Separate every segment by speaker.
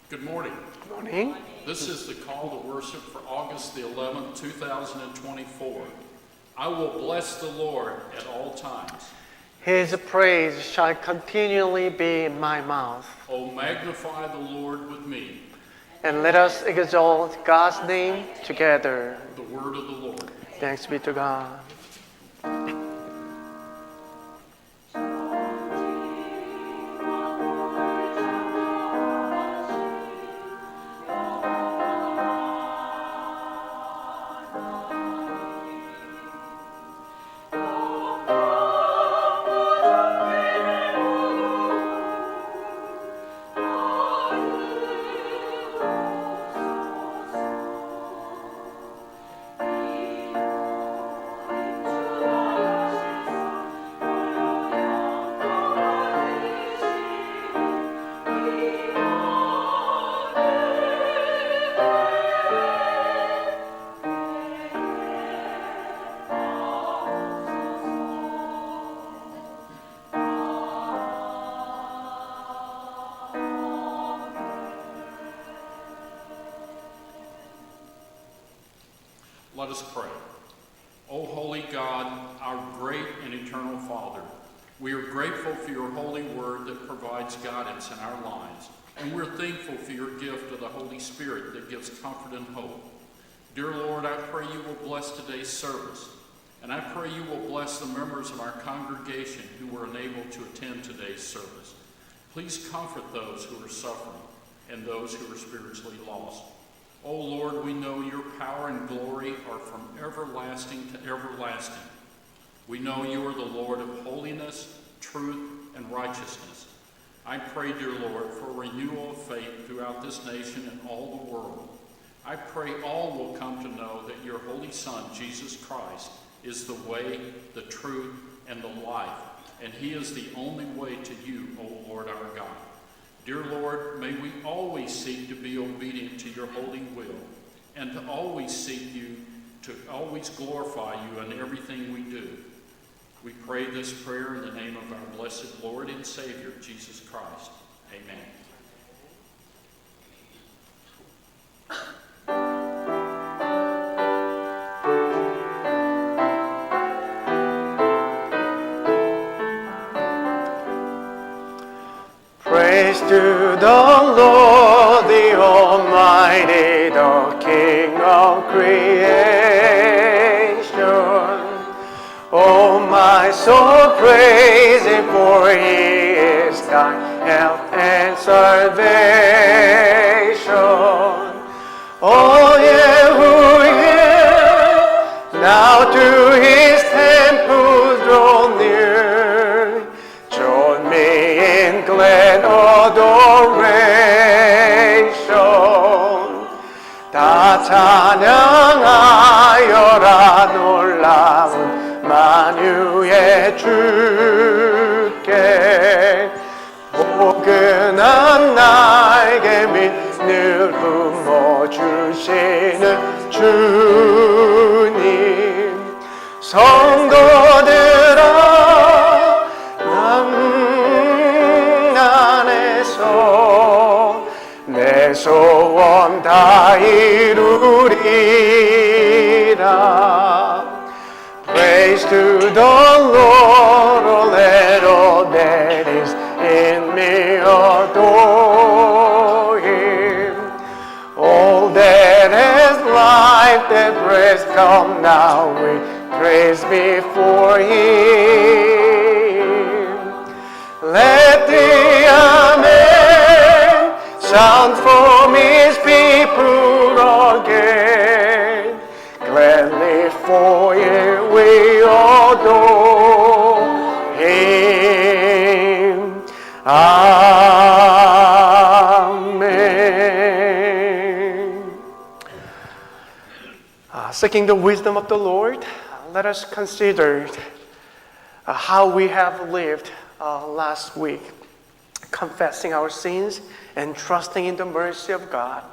Speaker 1: Good morning.
Speaker 2: Good morning.
Speaker 1: This is the call to worship for August the 11th, 2024. I will bless the Lord at all times.
Speaker 2: His praise shall continually be in my mouth.
Speaker 1: Oh, magnify the Lord with me.
Speaker 2: And let us exalt God's name together.
Speaker 1: The word of the Lord.
Speaker 2: Thanks be to God.
Speaker 1: Let us pray. O holy God, our great and eternal Father, we are grateful for your holy word that provides guidance in our lives, and we're thankful for your gift of the Holy Spirit that gives comfort and hope. Dear Lord, I pray you will bless today's service, and I pray you will bless the members of our congregation who were unable to attend today's service. Please comfort those who are suffering and those who are spiritually lost. O Lord, we know your power and glory are from everlasting to everlasting. We know you are the Lord of holiness, truth, and righteousness. I pray, dear Lord, for renewal of faith throughout this nation and all the world. I pray all will come to know that your Holy Son, Jesus Christ, is the way, the truth, and the life, and he is the only way to you, O Lord our God. Dear Lord, may we always seek to be obedient to your holy will, and to always seek you, to always glorify you in everything we do. We pray this prayer in the name of our blessed Lord and Savior, Jesus Christ. Amen.
Speaker 2: Praise to the Lord, the Almighty, the King of creation. Oh, my soul, praise him, for he is thy help and salvation. Oh, yeah, who hear, now to his temple draw near. Join me in glad adoration. 다 찬양하여라 놀라운 만유의 주께. 포근한 날개 및 늘 품어주시는 주님. 성도들아 내 소원 다 이루리라. Praise to the Lord, oh, let all that is in me adore him. All that has life, that breath, come now, we praise before him. Let the Amen sound from his people again. Gladly for him we adore him. Amen. Seeking the wisdom of the Lord, let us consider how we have lived last week, confessing our sins and trusting in the mercy of God.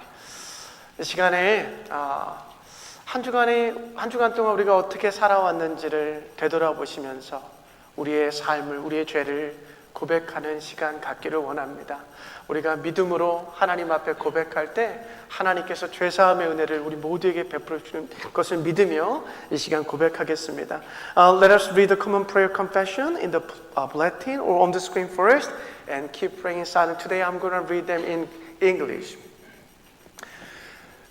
Speaker 2: 이 시간에 한 주간 동안 우리가 어떻게 살아왔는지를 되돌아보시면서 우리의 삶을, 우리의 죄를 고백하는 시간 갖기를 원합니다. 우리가 믿음으로 하나님 앞에 고백할 때 하나님께서 죄사함의 은혜를 우리 모두에게 베풀어 주는 것을 믿으며 이 시간 고백하겠습니다. Let us read the common prayer confession in the bulletin or on the screen first and keep praying in silence. Today I'm going to read them in English.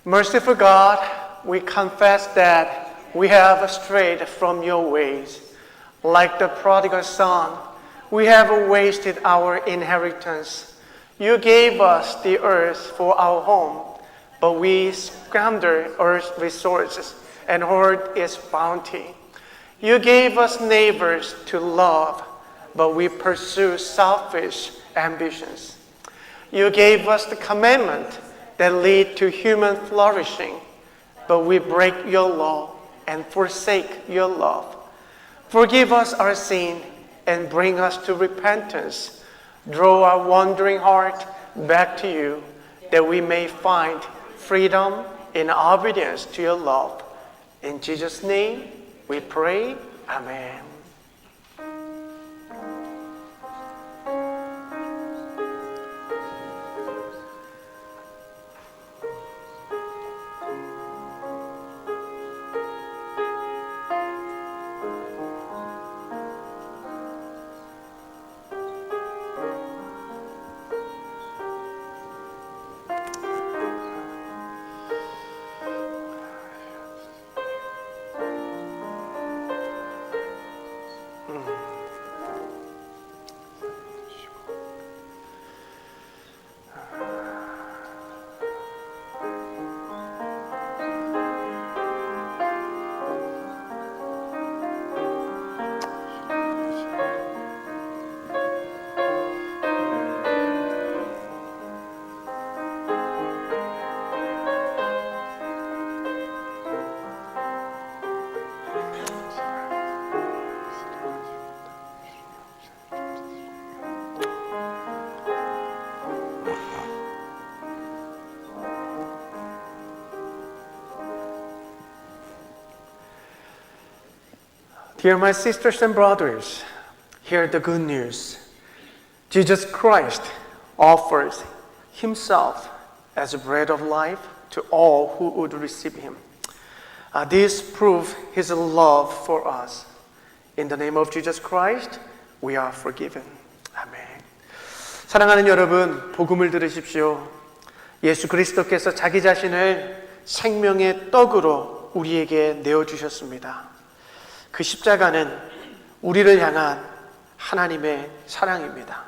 Speaker 2: Merciful God, we confess that we have strayed from your ways. Like the prodigal son, we have wasted our inheritance. You gave us the earth for our home, but we squandered earth's resources and hoard its bounty. You gave us neighbors to love, but we pursue selfish ambitions. You gave us the commandment that lead to human flourishing, but we break your law and forsake your love. Forgive us our sin and bring us to repentance. Draw our wandering heart back to you, that we may find freedom in obedience to your love. In Jesus' name we pray. Amen. Dear my sisters and brothers, hear the good news. Jesus Christ offers himself as a bread of life to all who would receive him. This proves his love for us. In the name of Jesus Christ, we are forgiven. 아멘. 사랑하는 여러분, 복음을 들으십시오. 예수 그리스도께서 자기 자신을 생명의 떡으로 우리에게 내어주셨습니다. 그 십자가는 우리를 향한 하나님의 사랑입니다.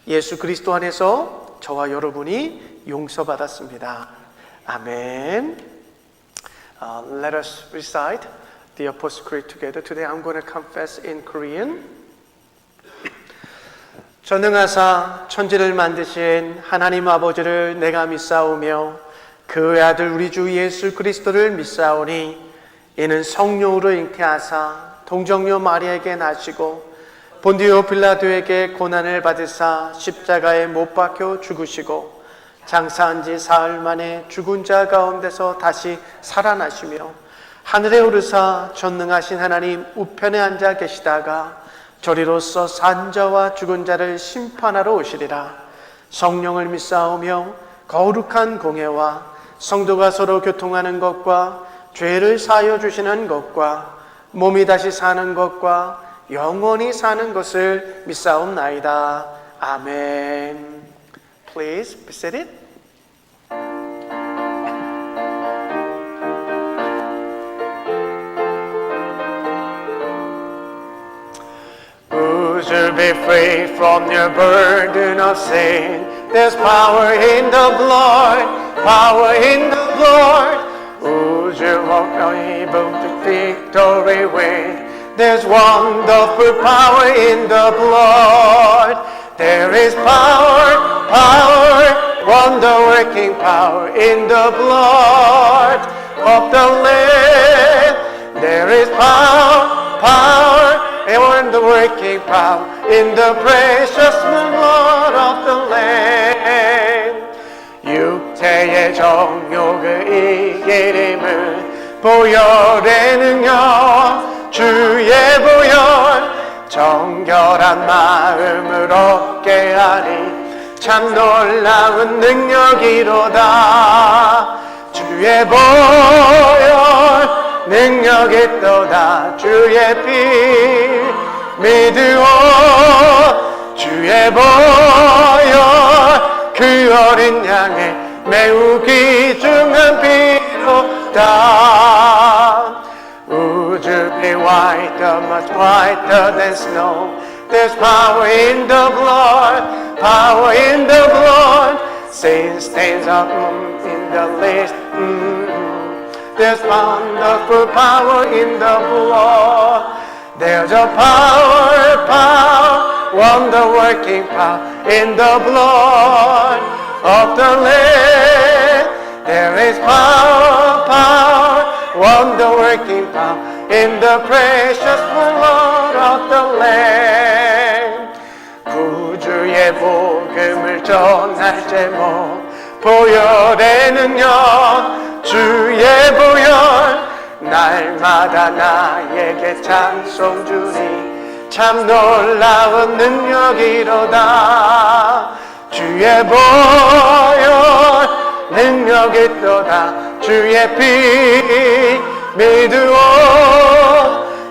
Speaker 2: 예수 그리스도 안에서 저와 여러분이 용서받았습니다. 아멘. Let us recite the Apostles' Creed together. Today I'm going to confess in Korean. 전능하사 천지를 만드신 하나님 아버지를 내가 믿사오며 그 아들 우리 주 예수 그리스도를 믿사오니 이는 성령으로 잉태하사 동정녀 마리아에게 나시고 본디오 빌라도에게 고난을 받으사 십자가에 못 박혀 죽으시고 장사한 지 사흘 만에 죽은 자 가운데서 다시 살아나시며 하늘에 오르사 전능하신 하나님 우편에 앉아 계시다가 저리로서 산 자와 죽은 자를 심판하러 오시리라. 성령을 믿사오며 거룩한 공회와 성도가 서로 교통하는 것과 죄를 사하여 주시는 것과 몸이 다시 사는 것과 영원히 사는 것을 믿사옵나이다. 아멘. Please be seated. Who shall be free from your burden of sin? There's power in the blood, power in the blood. Who shall walk able to victory win? There's wonderful power in the blood. There is power, power, wonder-working power in the blood of the Lamb. There is power, power, and wonder-working power in the precious blood of the Lamb. 육체의 정욕을 이기림은 보혈의 능력 주의 보혈 정결한 평안한 마음을 얻게 하니 참 놀라운 능력이로다. 주의 보혈 능력이 있도다. 주의 피 믿으오. 주의 보혈 그 어린 양의 매우 귀중한 피로다. Would you be whiter, much whiter than snow? There's power in the blood, power in the blood. Sin stains up in the least. There's wonderful power in the blood. There's a power, wonder-working power in the blood of the Lamb. There is power, wonder-working power in the precious blood of the Lamb. 구주의 복음을 전할 제목, 보혈의 능력, 주의 보혈, 날마다 나에게 찬송 주니 참 놀라운 능력이로다. 주의 보혈 능력 있도다. 주의 피 믿으오.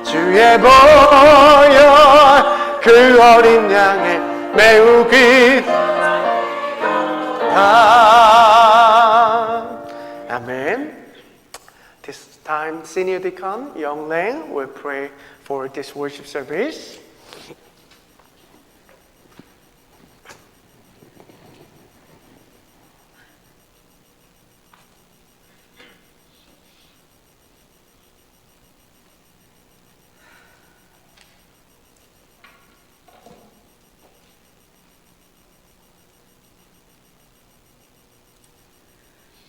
Speaker 2: 주의 보혈 그 어린 양의 매우 귀하다. 아멘. This time, senior deacon Young Lang will pray for this worship service.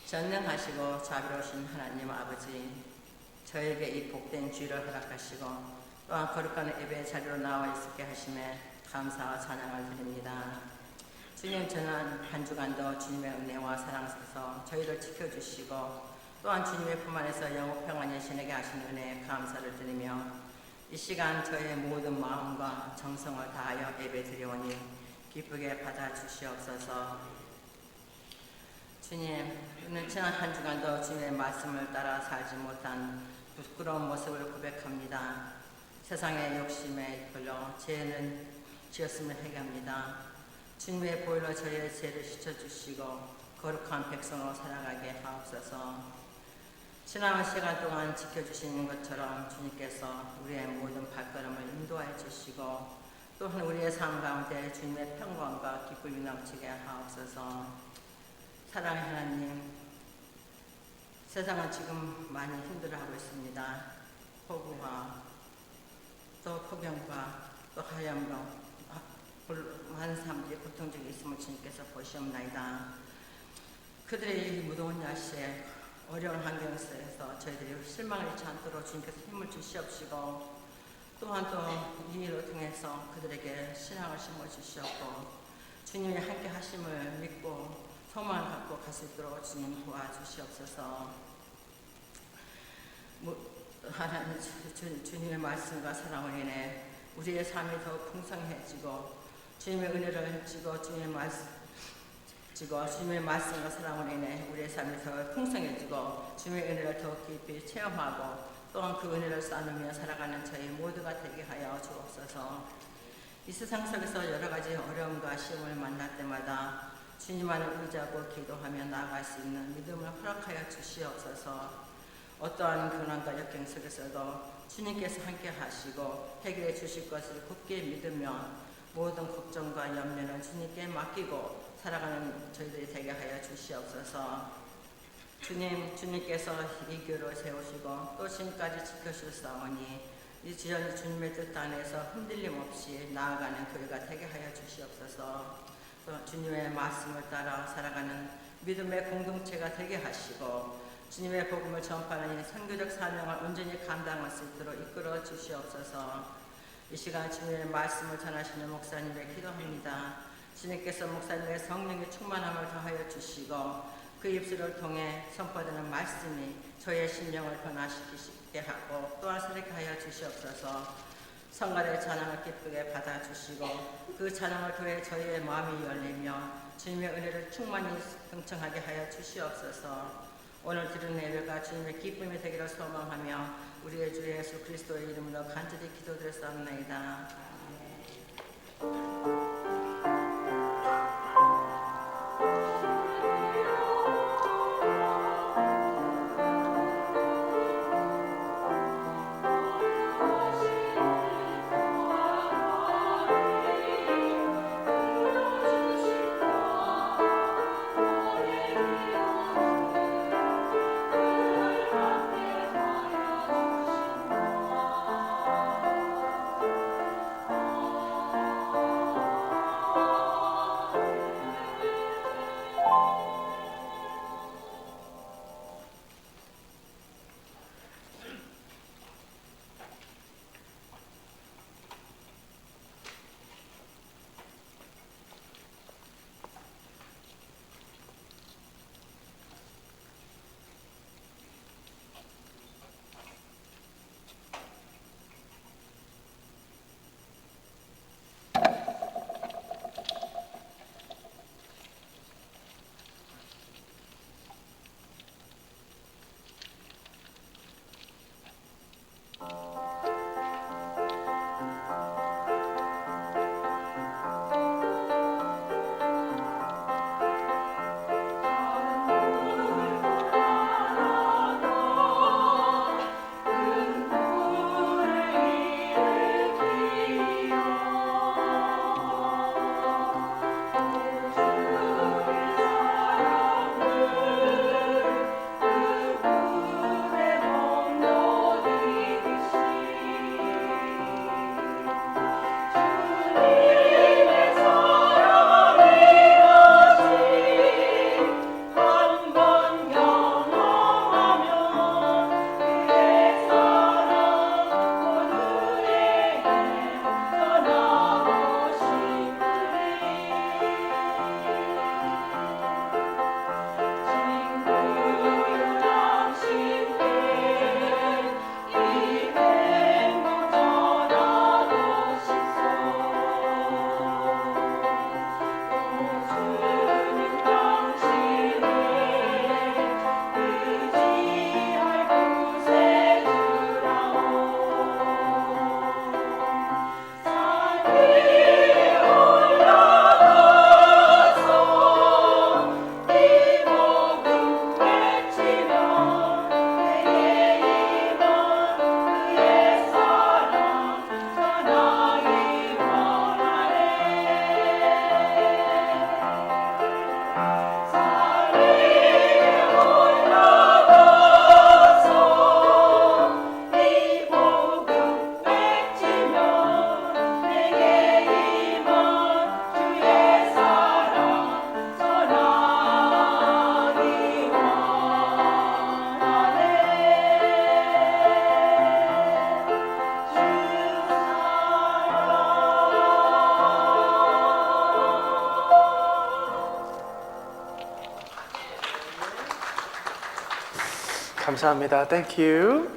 Speaker 3: 전능하시고 자비로우신 하나님 아버지, 저에게 이 복된 주일을 허락하시고 또한 거룩한 예배 자리로 나와 있게 하심에 감사와 찬양을 드립니다. 주님, 지난 한 주간도 주님의 은혜와 사랑 속에서 저희를 지켜주시고 또한 주님의 품 안에서 영원 평안을 지내게 하신 은혜에 감사를 드리며 이 시간 저의 모든 마음과 정성을 다하여 예배 드리오니 기쁘게 받아주시옵소서. 주님, 오늘 지난 한 주간도 주님의 말씀을 따라 살지 못한 부끄러운 모습을 고백합니다. 세상의 욕심에 이끌려 죄는 지었음을 회개합니다. 주님의 보혈로 저희의 죄를 씻어주시고 거룩한 백성으로 살아가게 하옵소서. 지난 시간 동안 지켜주시는 것처럼 주님께서 우리의 모든 발걸음을 인도하여 주시고 또한 우리의 삶 가운데 주님의 평강과 기쁨이 넘치게 하옵소서. 사랑의 하나님, 세상은 지금 많이 힘들어하고 있습니다. 폭우와 또 폭염과 또 하염과 많은 사람들이 고통 중에 있음을 주님께서 보시옵나이다. 그들의 이 무더운 날씨에 어려운 환경 속에서 저희들이 실망을 잃지 않도록 주님께서 힘을 주시옵시고 또한 또 이 일을 통해서 그들에게 신앙을 심어주시옵고 주님이 함께 하심을 믿고 소망을 갖고 갈 수 있도록 주님 도와주시옵소서. 하나님, 주님의 말씀과 사랑을 인해 우리의 삶이 더욱 풍성해지고 주님의 은혜를 지고 주님의 말씀과 사랑을 인해 우리의 삶이 더 풍성해지고 주님의 은혜를 더욱 깊이 체험하고 또한 그 은혜를 나누며 살아가는 저희 모두가 되게 하여 주옵소서. 이 세상 속에서 여러 가지 어려움과 시험을 만날 때마다 주님만을 의지하고 기도하며 나아갈 수 있는 믿음을 허락하여 주시옵소서. 어떠한 고난과 역경 속에서도 주님께서 함께 하시고 해결해 주실 것을 굳게 믿으며 모든 걱정과 염려는 주님께 맡기고 살아가는 저희들이 되게 하여 주시옵소서. 주님께서 이 교회를 세우시고 또 지금까지 지켜주셨사오니 이 주님의 뜻 안에서 흔들림 없이 나아가는 교회가 되게 하여 주시옵소서. 또 주님의 말씀을 따라 살아가는 믿음의 공동체가 되게 하시고 주님의 복음을 전파하는 선교적 사명을 온전히 감당할 수 있도록 이끌어 주시옵소서. 이 시간 주님의 말씀을 전하시는 목사님을 기도합니다. 주님께서 목사님의 성령의 충만함을 더하여 주시고 그 입술을 통해 선포되는 말씀이 저의 심령을 변화시키게 하고 또한 살게 하여 주시옵소서. 성가대 찬양을 기쁘게 받아주시고 그 찬양을 통해 저희의 마음이 열리며 주님의 은혜를 충만히 경청하게 하여 주시옵소서. 오늘 드린 예배가 주님의 기쁨이 되기를 소망하며 우리의 주 예수 그리스도의 이름으로 간절히 기도드렸사옵나이다.
Speaker 2: 감사합니다. Thank you.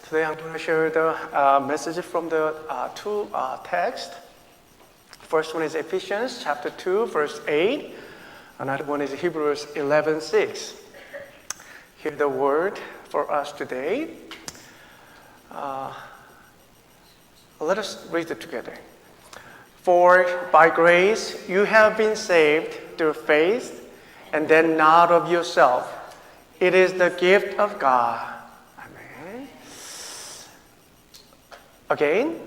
Speaker 2: Today I'm going to share the message from the two texts. First one is Ephesians chapter 2, verse 8. Another one is Hebrews 11:6. Hear the word for us today. Let us read it together. For by grace you have been saved through faith, and then not of yourself. It is the gift of God. Amen. Again,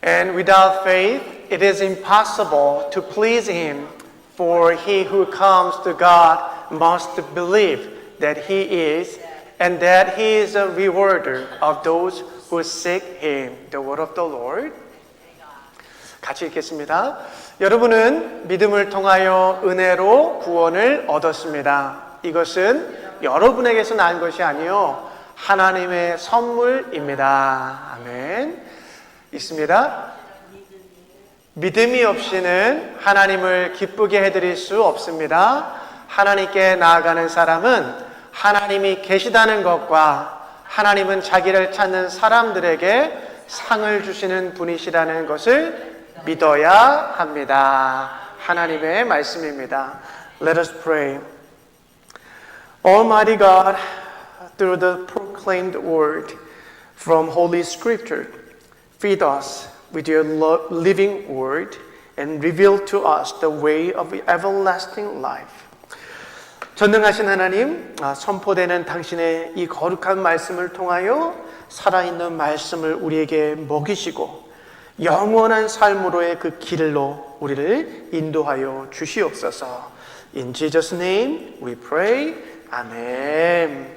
Speaker 2: and without faith it is impossible to please Him, for he who comes to God must believe that He is, and that He is a rewarder of those who seek Him. The word of the Lord. 같이 읽겠습니다. 여러분은 믿음을 통하여 은혜로 구원을 얻었습니다. 이것은 여러분에게서 난 것이 아니요 하나님의 선물입니다. 아멘. 있습니다. 믿음이 없이는 하나님을 기쁘게 해드릴 수 없습니다. 하나님께 나아가는 사람은 하나님이 계시다는 것과 하나님은 자기를 찾는 사람들에게 상을 주시는 분이시라는 것을 믿어야 합니다. 하나님의 말씀입니다. Let us pray. Almighty God, through the proclaimed word from Holy Scripture, feed us with your living word and reveal to us the way of everlasting life. 전능하신 하나님, 선포되는 당신의 이 거룩한 말씀을 통하여 살아있는 말씀을 우리에게 먹이시고 영원한 삶으로의 그 길로 우리를 인도하여 주시옵소서. In Jesus' name we pray. Amen.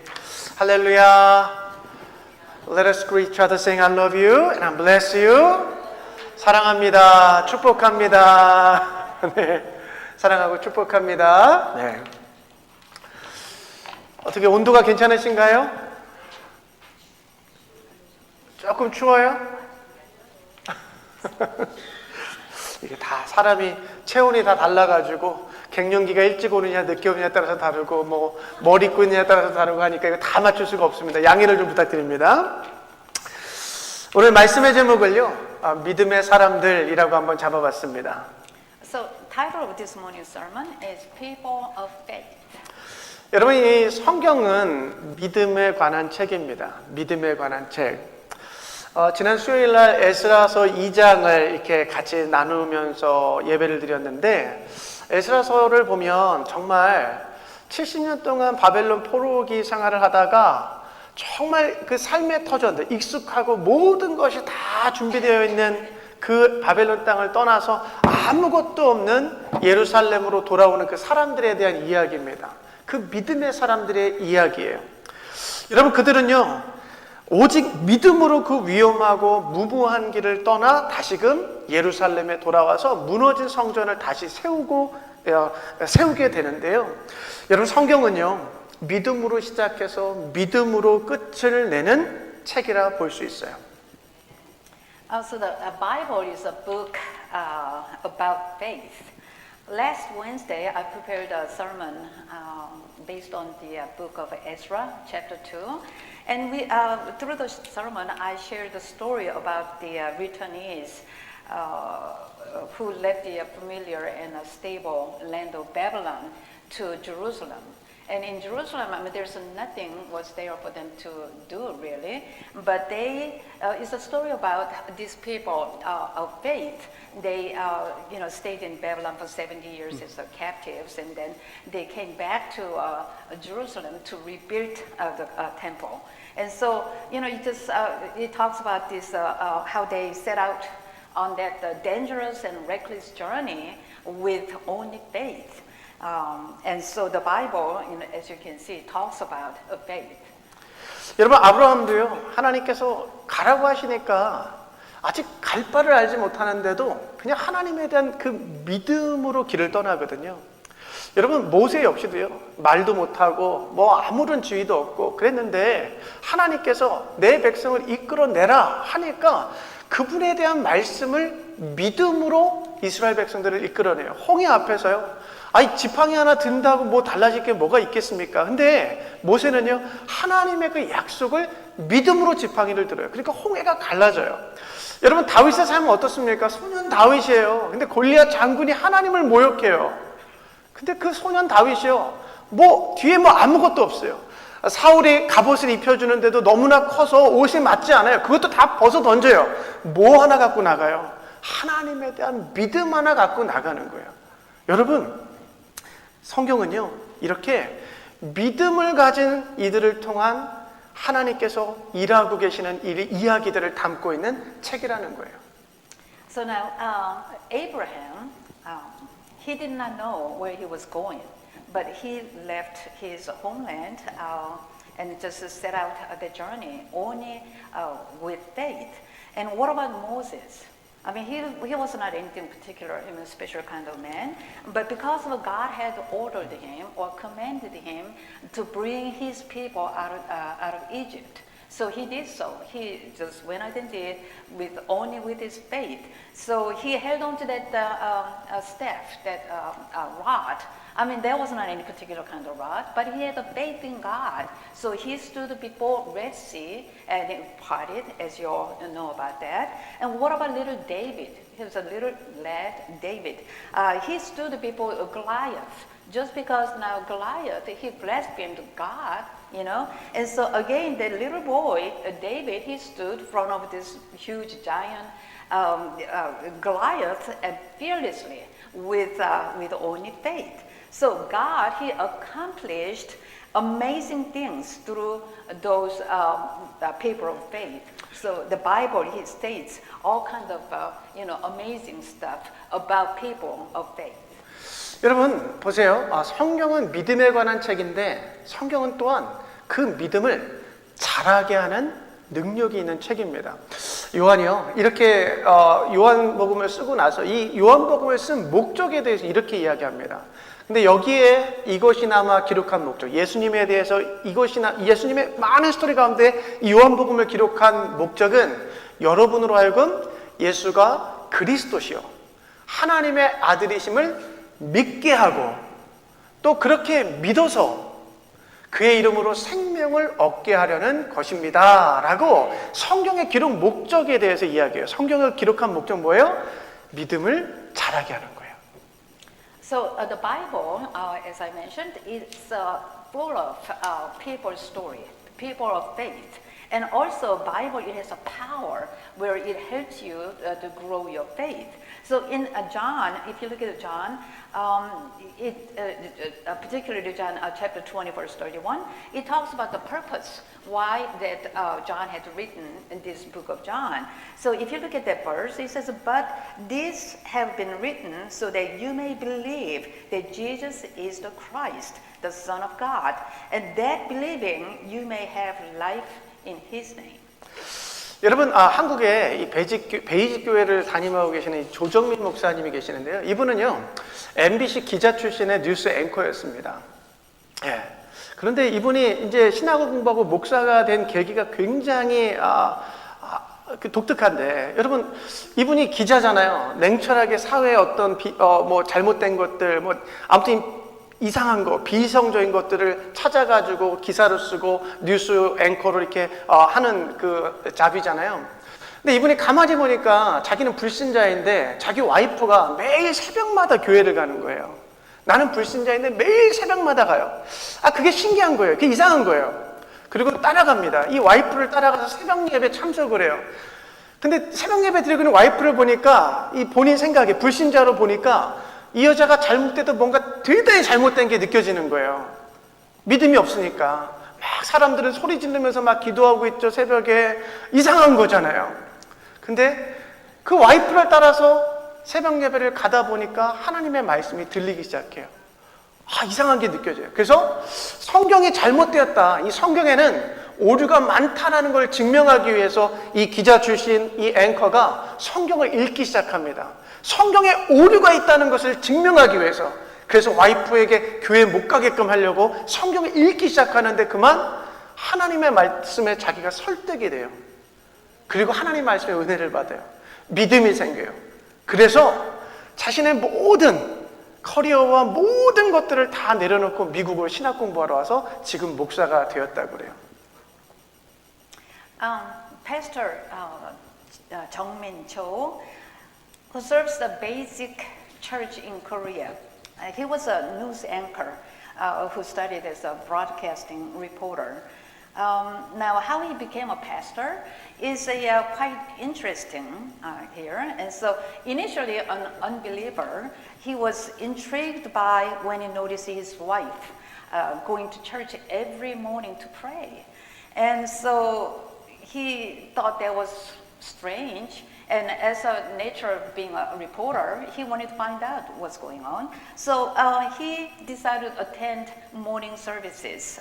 Speaker 2: 할렐루야. Let us greet each other saying I love you and I bless you. 사랑합니다. 축복합니다. 네. 사랑하고 축복합니다. 네. 어떻게 온도가 괜찮으신가요? 조금 추워요? 이게 다 사람이 체온이 다 달라가지고 갱년기가 일찍 오느냐 늦게 오느냐에 따라서 다르고 뭐 머리 입고 있느냐에 따라서 다르고 하니까 이거 다 맞출 수가 없습니다. 양해를 좀 부탁드립니다. 오늘 말씀의 제목을요, 믿음의 사람들이라고 한번 잡아봤습니다.
Speaker 4: So, title of this morning's sermon is People of Faith.
Speaker 2: 여러분, 이 성경은 믿음에 관한 책입니다. 믿음에 관한 책. 지난 수요일 날 에스라서 2장을 이렇게 같이 나누면서 예배를 드렸는데, 에스라서를 보면 정말 70년 동안 바벨론 포로기 생활을 하다가 정말 그 삶의 터전들, 익숙하고 모든 것이 다 준비되어 있는 그 바벨론 땅을 떠나서 아무것도 없는 예루살렘으로 돌아오는 그 사람들에 대한 이야기입니다. 그 믿음의 사람들의 이야기예요. 여러분, 그들은요, 오직 믿음으로 그 위험하고 무모한 길을 떠나 다시금 예루살렘에 돌아와서 무너진 성전을 다시 세우게 되는데요. 여러분, 성경은요, 믿음으로 시작해서 믿음으로 끝을 내는 책이라 볼 수 있어요.
Speaker 4: So the Bible is a book about faith. Last Wednesday, I prepared a sermon based on the book of Ezra, chapter 2. And through the sermon, I shared the story about the returnees who left the familiar and stable land of Babylon to Jerusalem. And in Jerusalem, I mean, there's nothing was there for them to do, really. But it's a story about these people of faith. They, stayed in Babylon for 70 years as captives, and then they came back to Jerusalem to rebuild the temple. And so, it talks about this, how they set out on that dangerous and reckless journey with only faith. And so the Bible, as you can see, talks about faith.
Speaker 2: 여러분, 아브라함도요, 하나님께서 가라고 하시니까 아직 갈 바를 알지 못하는데도 그냥 하나님에 대한 그 믿음으로 길을 떠나거든요. 여러분, 모세 역시도요, 말도 못하고 뭐 아무런 지위도 없고 그랬는데 하나님께서 내 백성을 이끌어내라 하니까 그분에 대한 말씀을 믿음으로 이스라엘 백성들을 이끌어내요. 홍해 앞에서요, 지팡이 하나 든다고 뭐 달라질 게 뭐가 있겠습니까? 근데 모세는요, 하나님의 그 약속을 믿음으로 지팡이를 들어요. 그러니까 홍해가 갈라져요. 여러분, 다윗의 삶은 어떻습니까? 소년 다윗이에요. 근데 골리앗 장군이 하나님을 모욕해요. 근데 그 소년 다윗이요, 뒤에 아무것도 없어요. 사울이 갑옷을 입혀주는데도 너무나 커서 옷이 맞지 않아요. 그것도 다 벗어 던져요. 뭐 하나 갖고 나가요? 하나님에 대한 믿음 하나 갖고 나가는 거예요. 여러분, 성경은요, 이렇게 믿음을 가진 이들을 통한 하나님께서 일하고 계시는 이야기들을 담고 있는 책이라는 거예요.
Speaker 4: So now, Abraham, he did not know where he was going, but he left his homeland and just set out the journey only with faith. And what about Moses? I mean, he was not anything particular, a special kind of man, but because of God had ordered him or commanded him to bring his people out of Egypt. So he did so. He just went out and did only with his faith. So he held on to that staff, that rod. I mean, there was not any particular kind of rod, but he had a faith in God. So he stood before Red Sea and it parted, as you all know about that. And what about little David? He was a little lad, David. He stood before Goliath. Just because now Goliath, he blasphemed God, you know. And so again, the little boy, David, he stood in front of this huge giant Goliath and fearlessly with only faith. So God, he accomplished amazing things through those people of faith. So the Bible, he states all kinds of amazing stuff about people of faith.
Speaker 2: 여러분 보세요. 성경은 믿음에 관한 책인데 성경은 또한 그 믿음을 자라게 하는 능력이 있는 책입니다. 요한이요. 이렇게 요한복음을 쓰고 나서 이 요한복음을 쓴 목적에 대해서 이렇게 이야기합니다. 근데 여기에 이것이나마 기록한 목적, 예수님에 대해서 예수님의 많은 스토리 가운데 이 요한복음을 기록한 목적은 여러분으로 하여금 예수가 그리스도시요 하나님의 아들이심을 믿게 하고 또 그렇게 믿어서 그의 이름으로 생명을 얻게 하려는 것입니다 라고 성경의 기록 목적에 대해서 이야기해요. 성경을 기록한 목적 뭐예요? 믿음을 자라게 하는 거예요.
Speaker 4: So the Bible, as I mentioned, is full of people's story, people of faith. And also Bible, it has a power where it helps you to grow your faith. So in John, if you look at John, particularly John chapter 20, verse 31, it talks about the purpose why that John had written in this book of John. So if you look at that verse, it says, "But these have been written so that you may believe that Jesus is the Christ, the Son of God, and that believing you may have life in His name."
Speaker 2: 여러분, 한국에 이 베이직 교회를 담임하고 계시는 조정민 목사님이 계시는데요. 이분은요, MBC 기자 출신의 뉴스 앵커였습니다. 예. 그런데 이분이 이제 신학을 공부하고 목사가 된 계기가 굉장히 독특한데, 여러분, 이분이 기자잖아요. 냉철하게 사회의 어떤 뭐 잘못된 것들, 뭐 아무튼 이상한 거, 비이성적인 것들을 찾아가지고 기사를 쓰고 뉴스 앵커로 이렇게 하는 그 잡이잖아요. 근데 이분이 가만히 보니까 자기는 불신자인데 자기 와이프가 매일 새벽마다 교회를 가는 거예요. 나는 불신자인데 매일 새벽마다 가요. 그게 신기한 거예요. 그게 이상한 거예요. 그리고 따라갑니다. 이 와이프를 따라가서 새벽 예배 참석을 해요. 근데 새벽 예배 드리고 있는 와이프를 보니까 이 본인 생각에 불신자로 보니까 이 여자가 잘못돼도 뭔가 대단히 잘못된 게 느껴지는 거예요. 믿음이 없으니까. 막 사람들은 소리 지르면서 막 기도하고 있죠. 새벽에. 이상한 거잖아요. 근데 그 와이프를 따라서 새벽 예배를 가다 보니까 하나님의 말씀이 들리기 시작해요. 이상한 게 느껴져요. 그래서 성경이 잘못되었다. 이 성경에는 오류가 많다라는 걸 증명하기 위해서 이 기자 출신 이 앵커가 성경을 읽기 시작합니다. 성경에 오류가 있다는 것을 증명하기 위해서. 그래서 와이프에게 교회 못 가게끔 하려고 성경을 읽기 시작하는데 그만 하나님의 말씀에 자기가 설득이 돼요. 그리고 하나님 말씀의 은혜를 받아요. 믿음이 생겨요. 그래서 자신의 모든 커리어와 모든 것들을 다 내려놓고 미국으로 신학 공부하러 와서 지금 목사가 되었다고 그래요.
Speaker 4: Pastor Jungmin Cho, who serves the Basic Church in Korea. He was a news anchor who studied as a broadcasting reporter. Now, how he became a pastor is quite interesting here. And so, initially an unbeliever, he was intrigued by when he noticed his wife going to church every morning to pray. And so, he thought that was strange. And as a nature of being a reporter, he wanted to find out what's going on. So he decided to attend morning services,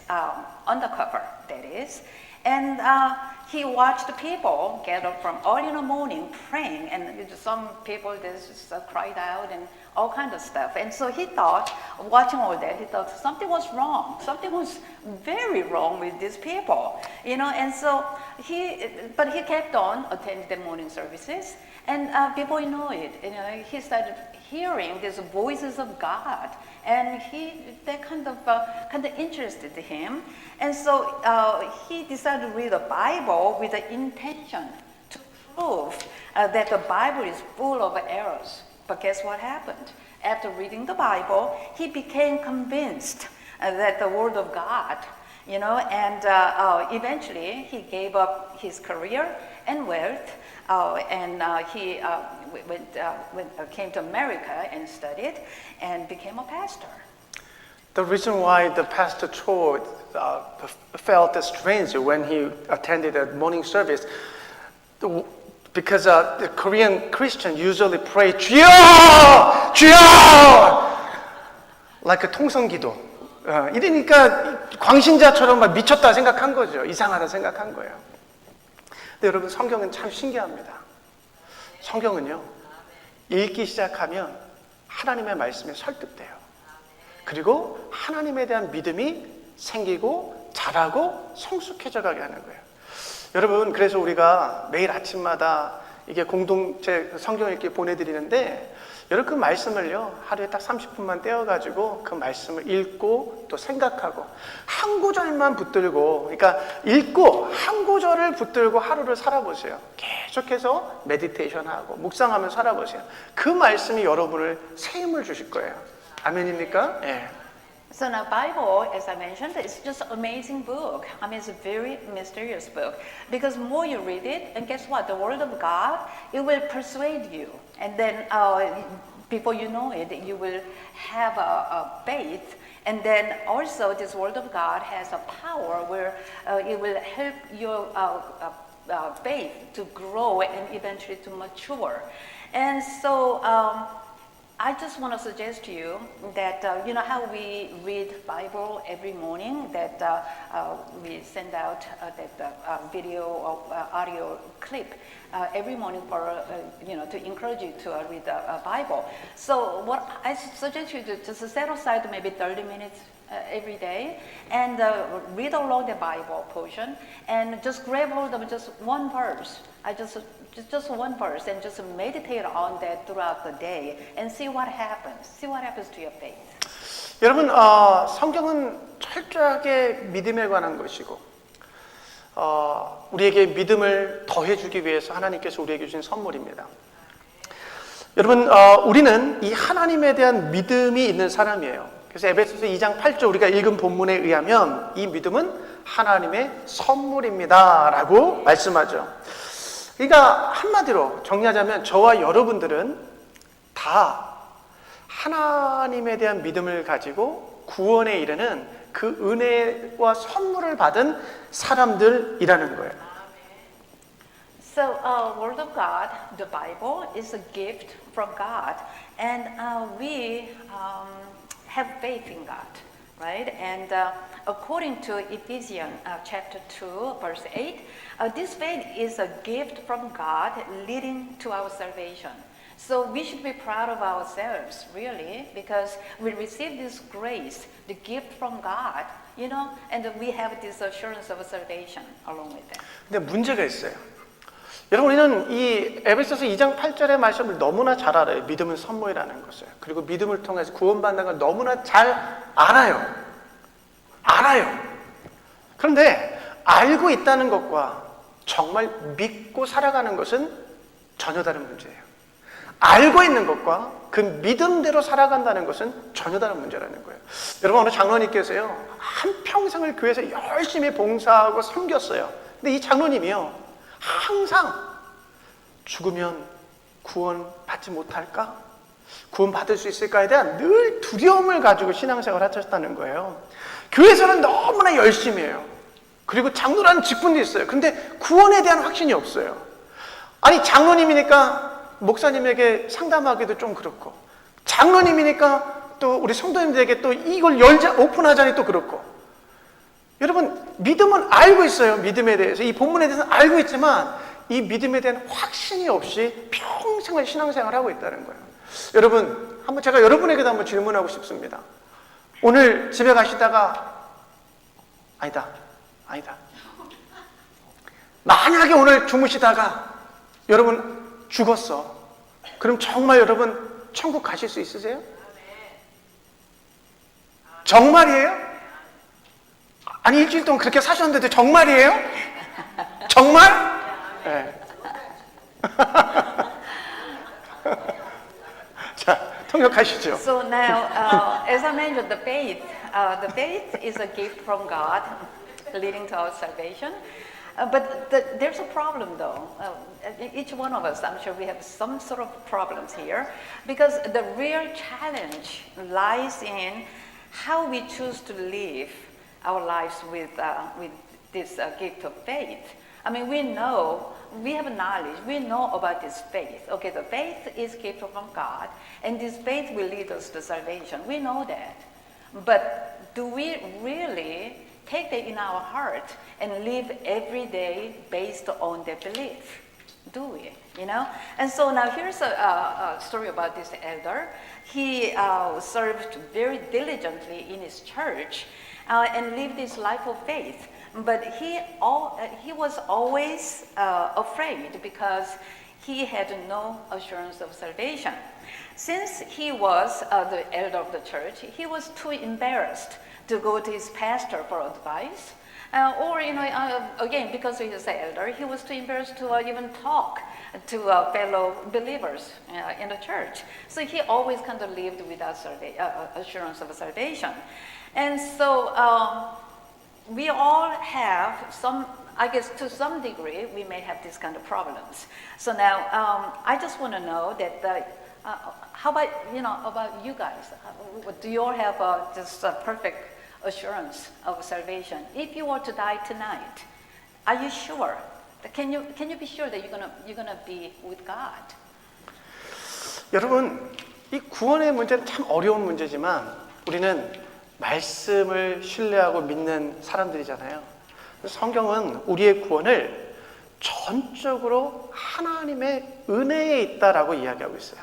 Speaker 4: undercover, that is. And he watched people gather from early in the morning praying. And some people just cried out and all kind of stuff. And so he thought, watching all that, he thought something was wrong. Something was very wrong with these people, you know. And so but he kept on attending the morning services, and before you know it, you know, he started hearing these voices of God, and that kind of interested him. And so he decided to read the Bible with the intention to prove that the Bible is full of errors. But guess what happened? After reading the Bible, he became convinced that the Word of God, you know, and eventually he gave up his career and wealth, and he came to America and studied and became a pastor.
Speaker 2: The reason why the Pastor Cho felt strange when he attended a morning service, because the Korean Christian usually pray 주여! 주여! like a 통성기도. 이러니까 광신자처럼 막 미쳤다 생각한 거죠. 이상하다 생각한 거예요. 근데 여러분, 성경은 참 신기합니다. 성경은요, 읽기 시작하면 하나님의 말씀에 설득돼요. 그리고 하나님에 대한 믿음이 생기고 자라고 성숙해져 가게 하는 거예요. 여러분, 그래서 우리가 매일 아침마다 이게 공동체 성경 읽기 보내드리는데, 여러분 그 말씀을요, 하루에 딱 30분만 떼어가지고 그 말씀을 읽고 또 생각하고 한 구절만 붙들고, 그러니까 읽고 한 구절을 붙들고 하루를 살아보세요. 계속해서 메디테이션하고 묵상하며 살아보세요. 그 말씀이 여러분을 새 힘을 주실 거예요. 아멘입니까? 예.
Speaker 4: So now Bible, as I mentioned, it's just an amazing book. I mean, it's a very mysterious book. Because more you read it, and guess what? The Word of God, it will persuade you. And then before you know it, you will have a faith. And then also this Word of God has a power where it will help your faith to grow and eventually to mature. And so I just want to suggest to you that, you know how we read Bible every morning, that we send out that video or audio clip every morning for, you know, to encourage you to read the Bible. So what I suggest you to just set aside maybe 30 minutes every day and read along the Bible portion and just grab hold of just one verse. Just one verse and just meditate on that throughout the day and see what happens. See what happens to your faith.
Speaker 2: 여러분, 성경은 철저하게 믿음에 관한 것이고, 우리에게 믿음을 더해주기 위해서 하나님께서 우리에게 주신 선물입니다. 여러분, 우리는 이 하나님에 대한 믿음이 있는 사람이에요. 그래서 에베소서 2장 8절 우리가 읽은 본문에 의하면 이 믿음은 하나님의 선물입니다 라고 말씀하죠. 그러니까 한마디로 정리하자면 저와 여러분들은 다 하나님에 대한 믿음을 가지고 구원에 이르는 그 은혜와 선물을 받은 사람들이라는 거예요.
Speaker 4: So, Word of God, the Bible, is a gift from God, and we have faith in God, right? And according to Ephesians chapter 2, verse 8, this faith is a gift from God leading to our salvation. So we should be proud of ourselves, really, because we receive this grace, the gift from God, you know, and we have this assurance of salvation along with that.
Speaker 2: 근데 문제가 있어요. 여러분, 우리는 이 에베소서 2장 8절의 말씀을 너무나 잘 알아요. 믿음은 선물이라는 것을. 그리고 믿음을 통해서 구원받는 걸 너무나 잘 알아요. 그런데 알고 있다는 것과 정말 믿고 살아가는 것은 전혀 다른 문제예요. 알고 있는 것과 그 믿음대로 살아간다는 것은 전혀 다른 문제라는 거예요. 여러분, 어느 장로님께서요, 한평생을 교회에서 열심히 봉사하고 섬겼어요. 근데 이 장로님이요, 항상 죽으면 구원 받지 못할까? 구원 받을 수 있을까에 대한 늘 두려움을 가지고 신앙생활을 하셨다는 거예요. 교회에서는 너무나 열심히 해요. 그리고 장로라는 직분도 있어요. 근데 구원에 대한 확신이 없어요. 아니, 장로님이니까 목사님에게 상담하기도 좀 그렇고, 장로님이니까 또 우리 성도님들에게 또 이걸 오픈하자니 또 그렇고. 여러분, 믿음은 알고 있어요. 믿음에 대해서, 이 본문에 대해서는 알고 있지만 이 믿음에 대한 확신이 없이 평생을 신앙생활을 하고 있다는 거예요. 여러분, 한번 제가 여러분에게도 한번 질문하고 싶습니다. 오늘 집에 가시다가 아니다. 만약에 오늘 주무시다가 여러분 죽었어. 그럼 정말 여러분 천국 가실 수 있으세요? 정말이에요? 아니 일주일 동안 그렇게 사셨는데 정말이에요? 정말? 네. 자, 통역하시죠.
Speaker 4: So now, as I mentioned, the faith is a gift from God, leading to our salvation. But there's a problem, though. Each one of us, I'm sure we have some sort of problems here, because the real challenge lies in how we choose to live our lives with this gift of faith. I mean, we have knowledge, we know about this faith. Okay, the faith is gift from God, and this faith will lead us to salvation. We know that. But do we really take that in our heart and live every day based on that belief? Do we? You know? And so now here's a story about this elder. He served very diligently in his church and lived his life of faith. But he was always afraid because he had no assurance of salvation. Since he was the elder of the church, he was too embarrassed to go to his pastor for advice. Again, because he was an elder, he was too embarrassed to even talk to fellow believers in the church. So he always kind of lived without assurance of salvation. And so we all have some, I guess to some degree, we may have these kind of problems. So now, I just want to know that, how about you guys? Do you all have this perfect assurance of salvation? If you were to die tonight, are you sure? Can you be sure that you're gonna be with God?
Speaker 2: 여러분, 이 구원의 문제는 참 어려운 문제지만 우리는 말씀을 신뢰하고 믿는 사람들이잖아요. 성경은 우리의 구원을 전적으로 하나님의 은혜에 있다라고 이야기하고 있어요.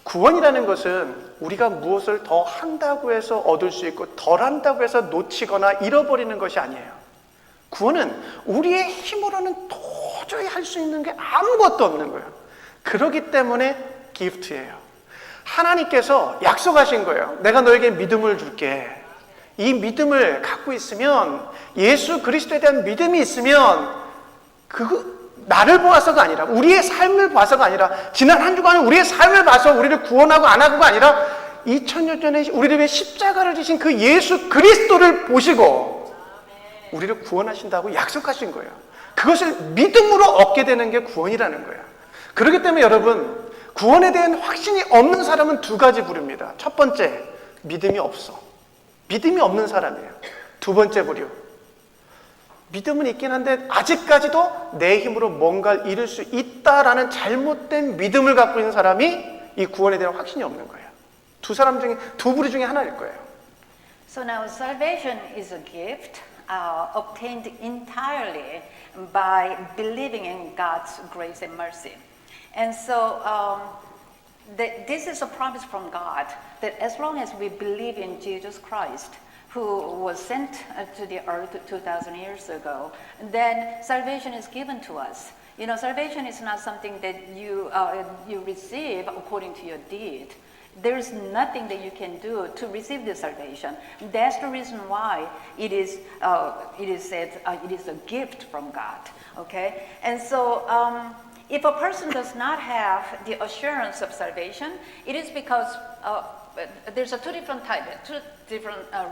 Speaker 2: 구원이라는 것은 우리가 무엇을 더 한다고 해서 얻을 수 있고 덜 한다고 해서 놓치거나 잃어버리는 것이 아니에요. 구원은 우리의 힘으로는 도저히 할 수 있는 게 아무것도 없는 거예요. 그렇기 때문에 기프트예요. 하나님께서 약속하신 거예요. 내가 너에게 믿음을 줄게. 이 믿음을 갖고 있으면, 예수 그리스도에 대한 믿음이 있으면 나를 보아서가 아니라, 우리의 삶을 봐서가 아니라, 지난 한 주간은 우리의 삶을 봐서 우리를 구원하고 안 하고가 아니라 2000년 전에 우리를 위해 십자가를 지신 그 예수 그리스도를 보시고 우리를 구원하신다고 약속하신 거예요. 그것을 믿음으로 얻게 되는 게 구원이라는 거예요. 그렇기 때문에 여러분, 구원에 대한 확신이 없는 사람은 두 가지 부류입니다. 첫 번째, 믿음이 없어. 믿음이 없는 사람이에요. 두 번째 부류, 믿음은 있긴 한데 아직까지도 내 힘으로 뭔가를 이룰 수 있다라는 잘못된 믿음을 갖고 있는 사람이 이 구원에 대한 확신이 없는 거예요. 두 부류 중에 하나일 거예요.
Speaker 4: So now salvation is a gift obtained entirely by believing in God's grace and mercy. And so this is a promise from God that as long as we believe in Jesus Christ, who was sent to the earth 2,000 years ago, then salvation is given to us. You know, salvation is not something that you receive according to your deed. There's nothing that you can do to receive the salvation. That's the reason why it is said it is a gift from God. Okay, and so if a person does not have the assurance of salvation, it is because there's two different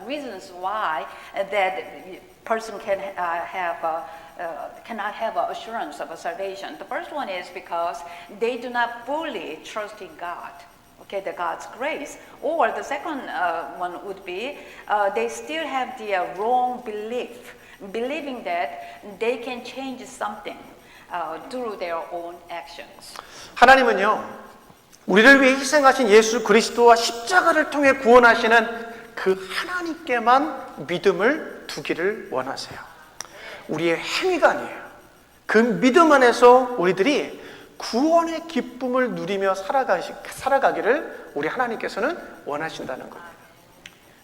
Speaker 4: reasons why that person cannot have an assurance of a salvation. The first one is because they do not fully trust in God. Okay, the God's grace. Or the second one would be they still have the wrong belief, believing that they can change something through their own actions.
Speaker 2: 하나님은요, 우리를 위해 희생하신 예수 그리스도와 십자가를 통해 구원하시는 그 하나님께만 믿음을 두기를 원하세요. 우리의 행위가 아니에요. 그 믿음 안에서 우리들이 구원의 기쁨을 누리며 살아가기를 우리 하나님께서는 원하신다는 거예요.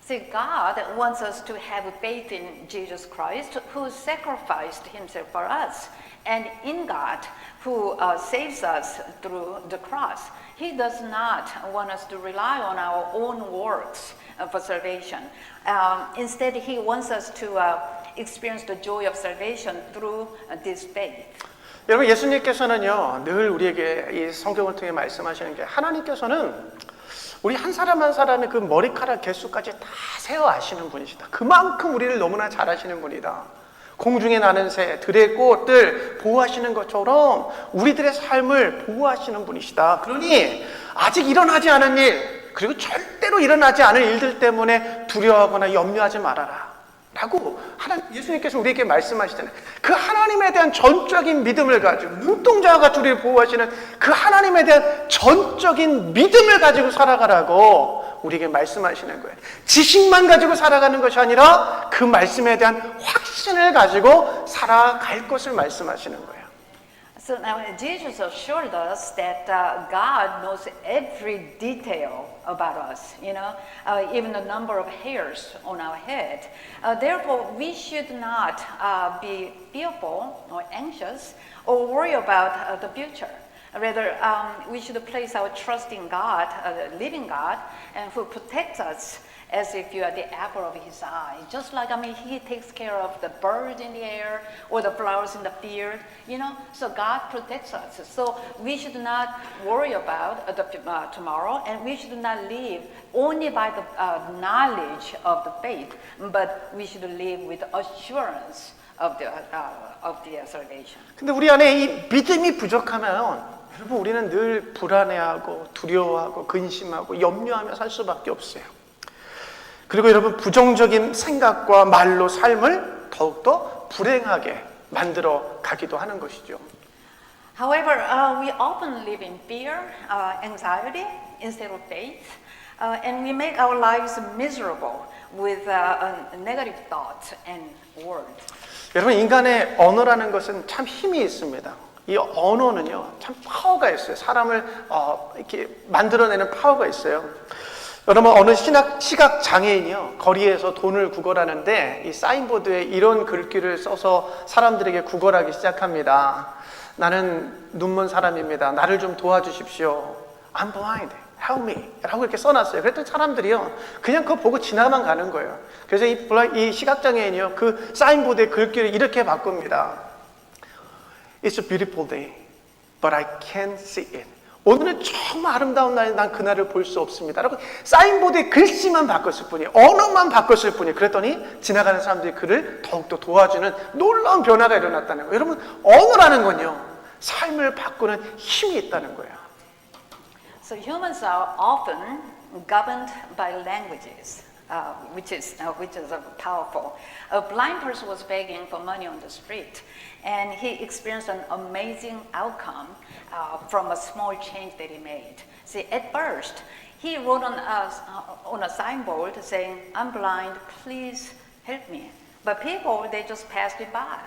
Speaker 4: See, God wants us to have faith in Jesus Christ, who sacrificed himself for us, and in God, who saves us through the cross. He does not want us to rely on our own works for salvation. Instead, he wants us to experience the joy of salvation through this faith.
Speaker 2: 여러분, 예수님께서는요, 늘 우리에게 이 성경을 통해 말씀하시는 게, 하나님께서는 우리 한 사람 한 사람의 그 머리카락 개수까지 다 세어 아시는 분이시다. 그만큼 우리를 너무나 잘 아시는 분이다. 공중에 나는 새, 들의 꽃들 보호하시는 것처럼 우리들의 삶을 보호하시는 분이시다. 그러니 아직 일어나지 않은 일, 그리고 절대로 일어나지 않을 일들 때문에 두려워하거나 염려하지 말아라 라고 예수님께서 우리에게 말씀하시잖아요. 그 하나님에 대한 전적인 믿음을 가지고, 눈동자와 같이 우리를 보호하시는 그 하나님에 대한 전적인 믿음을 가지고 살아가라고 우리에게 말씀하시는 거예요. 지식만 가지고 살아가는 것이 아니라 그 말씀에 대한 확신을 가지고 살아갈 것을 말씀하시는 거예요.
Speaker 4: So now Jesus assured us that God knows every detail about us, even the number of hairs on our head. Therefore, we should not be fearful or anxious or worry about the future. Rather, we should place our trust in God, the living God, and who protects us as if you are the apple of his eye. Just like, he takes care of the birds in the air or the flowers in the field, So God protects us. So we should not worry about the tomorrow, and we should not live only by the knowledge of the faith, but we should live with assurance of the salvation.
Speaker 2: 근데 우리 안에 이 믿음이 부족하면 여러분, 우리는 늘 불안해하고 두려워하고 근심하고 염려하며 살 수밖에 없어요. 그리고 여러분, 부정적인 생각과 말로 삶을 더욱더 불행하게 만들어 가기도 하는 것이죠.
Speaker 4: However, we often live in fear, anxiety instead of faith, and we make our lives miserable with negative thoughts and words.
Speaker 2: 여러분, 인간의 언어라는 것은 참 힘이 있습니다. 이 언어는요, 참 파워가 있어요. 사람을 이렇게 만들어내는 파워가 있어요. 여러분, 어느 시각 장애인이요, 거리에서 돈을 구걸하는데 이 사인보드에 이런 글귀를 써서 사람들에게 구걸하기 시작합니다. 나는 눈먼 사람입니다. 나를 좀 도와주십시오. I'm blind. Help me. 라고 이렇게 써놨어요. 그랬더니 사람들이요, 그냥 그거 보고 지나만 가는 거예요. 그래서 이 시각장애인이요, 그 사인보드의 글귀를 이렇게 바꿉니다. It's a beautiful day, but I can't see it. 오늘은 정말 아름다운 날인데 난 그날을 볼 수 없습니다. 라고 사인보드의 글씨만 바꿨을 뿐이에요. 언어만 바꿨을 뿐이에요. 그랬더니 지나가는 사람들이 그를 더욱더 도와주는 놀라운 변화가 일어났다는 거예요. 여러분, 언어라는 건요, 삶을 바꾸는 힘이 있다는 거예요.
Speaker 4: So humans are often governed by languages, which is powerful. A blind person was begging for money on the street, and he experienced an amazing outcome from a small change that he made. See, at first, he wrote on a signboard saying, "I'm blind, please help me." But people, they just passed it by,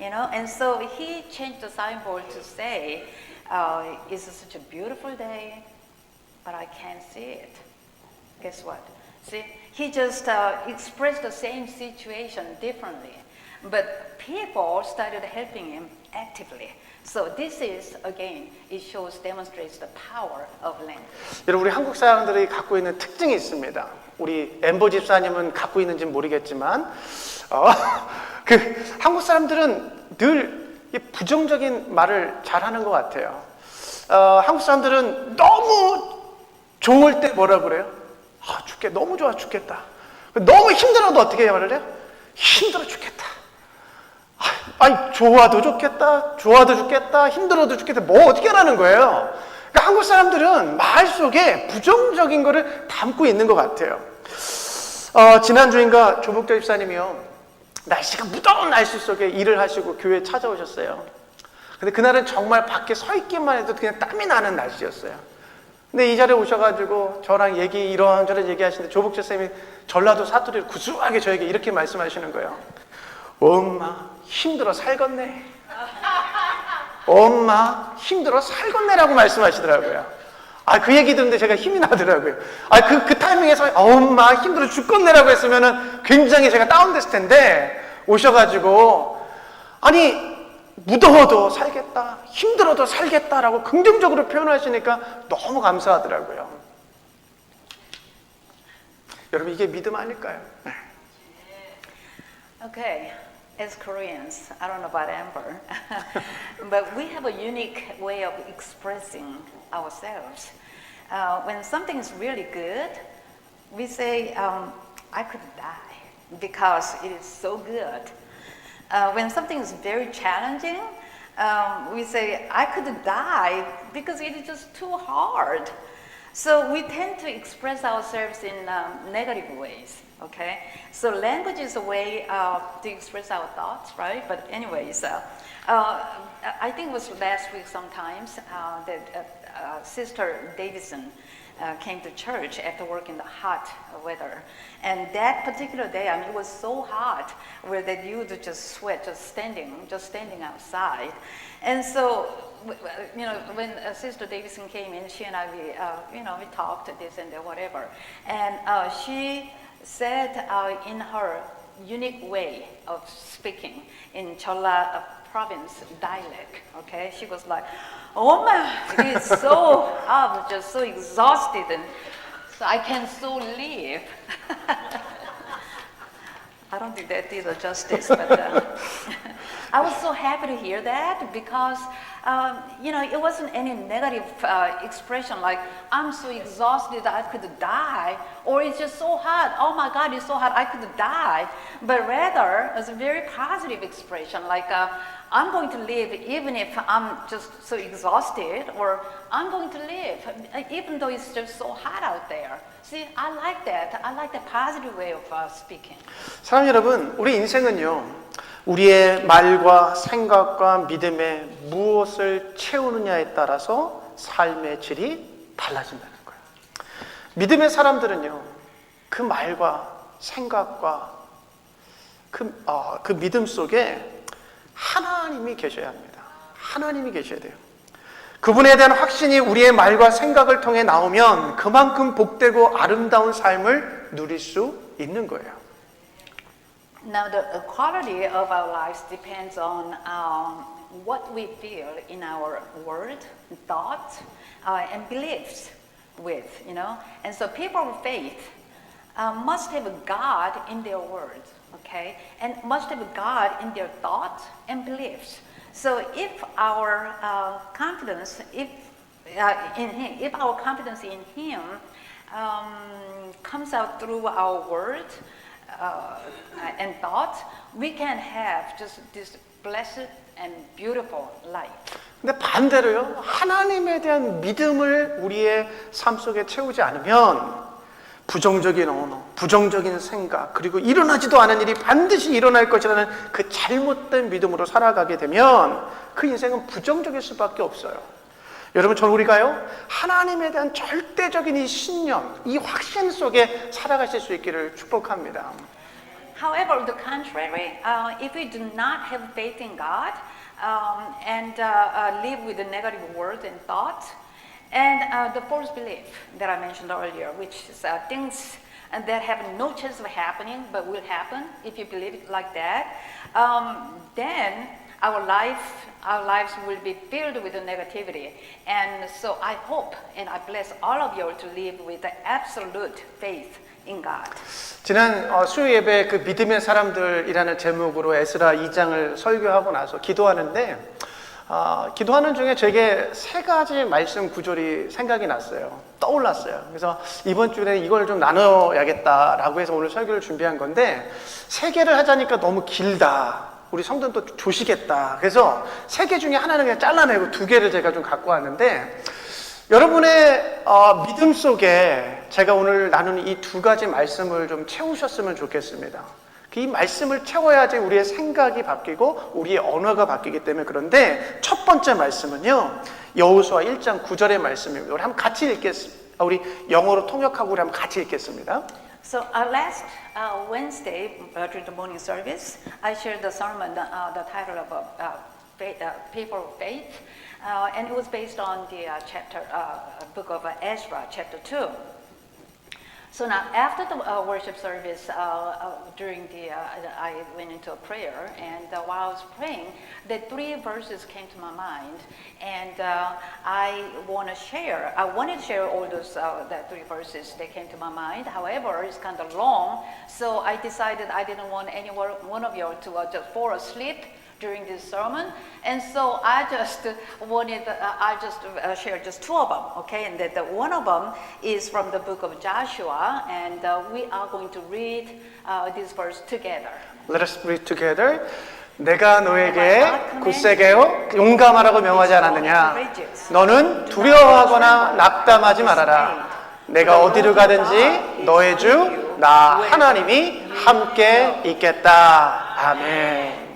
Speaker 4: And so he changed the signboard to say, "It's such a beautiful day, but I can't see it." Guess what? See, he just expressed the same situation differently, but people started helping him actively. So this is, again, it demonstrates the power of language.
Speaker 2: 여러분, 우리 한국 사람들이 갖고 있는 특징이 있습니다. 우리 엠버 집사님은 갖고 있는지 모르겠지만, 한국 사람들은 늘 부정적인 말을 잘하는 것 같아요. 한국 사람들은 너무 좋을 때 뭐라 그래요? 너무 좋아 죽겠다. 너무 힘들어도 어떻게 말을 해요? 힘들어 죽겠다. 좋아도 좋겠다, 좋아도 죽겠다, 힘들어도 죽겠다. 뭐 어떻게 하라는 거예요? 그러니까 한국 사람들은 말 속에 부정적인 거를 담고 있는 것 같아요. 지난주인가 조복자 집사님이요, 날씨가 무더운 날씨 속에 일을 하시고 교회에 찾아오셨어요. 근데 그날은 정말 밖에 서 있기만 해도 그냥 땀이 나는 날씨였어요. 근데 이 자리에 오셔가지고 저랑 이런저런 얘기하시는데 조복자 쌤이 전라도 사투리를 구수하게 저에게 이렇게 말씀하시는 거예요. 엄마 힘들어 살겄네. 엄마 힘들어 살겄네라고 말씀하시더라고요. 그 얘기 듣는데 제가 힘이 나더라고요. 그 타이밍에서 엄마 힘들어 죽겠네라고 했으면은 굉장히 제가 다운됐을 텐데 오셔가지고 무더워도 살겠다, 힘들어도 살겠다라고 긍정적으로 표현하시니까 너무 감사하더라고요. 여러분 이게 믿음 아닐까요?
Speaker 4: Okay, as Koreans, I don't know about Amber, but we have a unique way of expressing ourselves. When something is really good, we say, I could die because it is so good. When something is very challenging, we say, I could die because it is just too hard. So we tend to express ourselves in negative ways, okay? So language is a way to express our thoughts, right? But anyways, I think it was last week sometimes that Sister Davidson came to church after work in the hot weather. And that particular day, it was so hot where that you would just sweat, just standing outside. And so, when Sister Davidson came in, she and I, we talked this and that, whatever. And she said in her unique way of speaking in Cholla province dialect, okay? She was like, oh my, it is so, I'm just so exhausted and so I can so live. I don't think that did her justice, but I was so happy to hear that because, it wasn't any negative expression like, I'm so exhausted I could die, or it's just so hot, oh my God, it's so hot, I could die. But rather, it's a very positive expression like, I'm going to live even if I'm just so exhausted, or I'm going to live even though it's just so hot out there. See, I like that. I like the positive way of speaking.
Speaker 2: 사랑 여러분, 우리 인생은요, 우리의 말과 생각과 믿음에 무엇을 채우느냐에 따라서 삶의 질이 달라진다는 거예요. 믿음의 사람들은요, 그 말과 생각과 그 믿음 속에 하나님이 계셔야 합니다. 하나님이 계셔야 돼요. 그분에 대한 확신이 우리의 말과 생각을 통해 나오면 그만큼 복되고 아름다운 삶을 누릴 수 있는 거예요.
Speaker 4: Now, the quality of our lives depends on what we feel in our word, thought, and beliefs with, And so people of faith must have God in their words, okay? And must have God in their thoughts and beliefs. So if our confidence, in Him, if our confidence in Him comes out through our words and thoughts, we can have just this blessed and beautiful life.
Speaker 2: 근데 반대로요, 하나님에 대한 믿음을 우리의 삶 속에 채우지 않으면 부정적인 언어, 부정적인 생각, 그리고 일어나지도 않은 일이 반드시 일어날 것이라는 그 잘못된 믿음으로 살아가게 되면 그 인생은 부정적일 수밖에 없어요. 여러분, 우리가요, 하나님에 대한 절대적인 이 신념, 이 확신 속에 살아가실 수 있기를 축복합니다.
Speaker 4: However, on the contrary, if we do not have faith in God and live with the negative words and thoughts, and the false belief that I mentioned earlier, which is things that have no chance of happening but will happen if you believe it like that, then our lives will be filled with the negativity. And so I hope and I bless all of you to live with the absolute faith in God.
Speaker 2: 지난 수요 예배 그 믿음의 사람들이라는 제목으로 에스라 2장을 설교하고 나서 기도하는데 기도하는 중에 제게 세 가지 말씀 구절이 생각이 났어요. 떠올랐어요. 그래서 이번 주에 이걸 좀 나눠야겠다라고 해서 오늘 설교를 준비한 건데 세 개를 하자니까 너무 길다. 우리 성도는 또 조시겠다. 그래서 세 개 중에 하나는 그냥 잘라내고 두 개를 제가 좀 갖고 왔는데 여러분의 믿음 속에 제가 오늘 나누는 이 두 가지 말씀을 좀 채우셨으면 좋겠습니다. 이 말씀을 채워야지 우리의 생각이 바뀌고 우리의 언어가 바뀌기 때문에 그런데 첫 번째 말씀은요, 여호수아 1장 9절의 말씀입니다. 우리 한번 같이 읽겠습니다. 우리 영어로 통역하고 우리 한번 같이 읽겠습니다.
Speaker 4: So last Wednesday during the morning service, I shared the sermon, the title of paper of faith, and it was based on the book of Ezra, chapter 2. So now, after the worship service, during I went into a prayer, and while I was praying, the 3 verses came to my mind, and I wanted to share all those the 3 verses that came to my mind. However, it's kind of long, so I decided I didn't want any one of you to just fall asleep during this sermon, and so I just shared just 2 of them, okay? And that one of them is from the book of Joshua, and we are going to read this verse together.
Speaker 2: Let us read together. 내가 너에게 굳세게 용감하라고 명하지 않았느냐? 너는 두려워하거나 낙담하지 말아라. 내가 어디로 가든지 너의 주 나 하나님이 함께 있겠다. 아멘.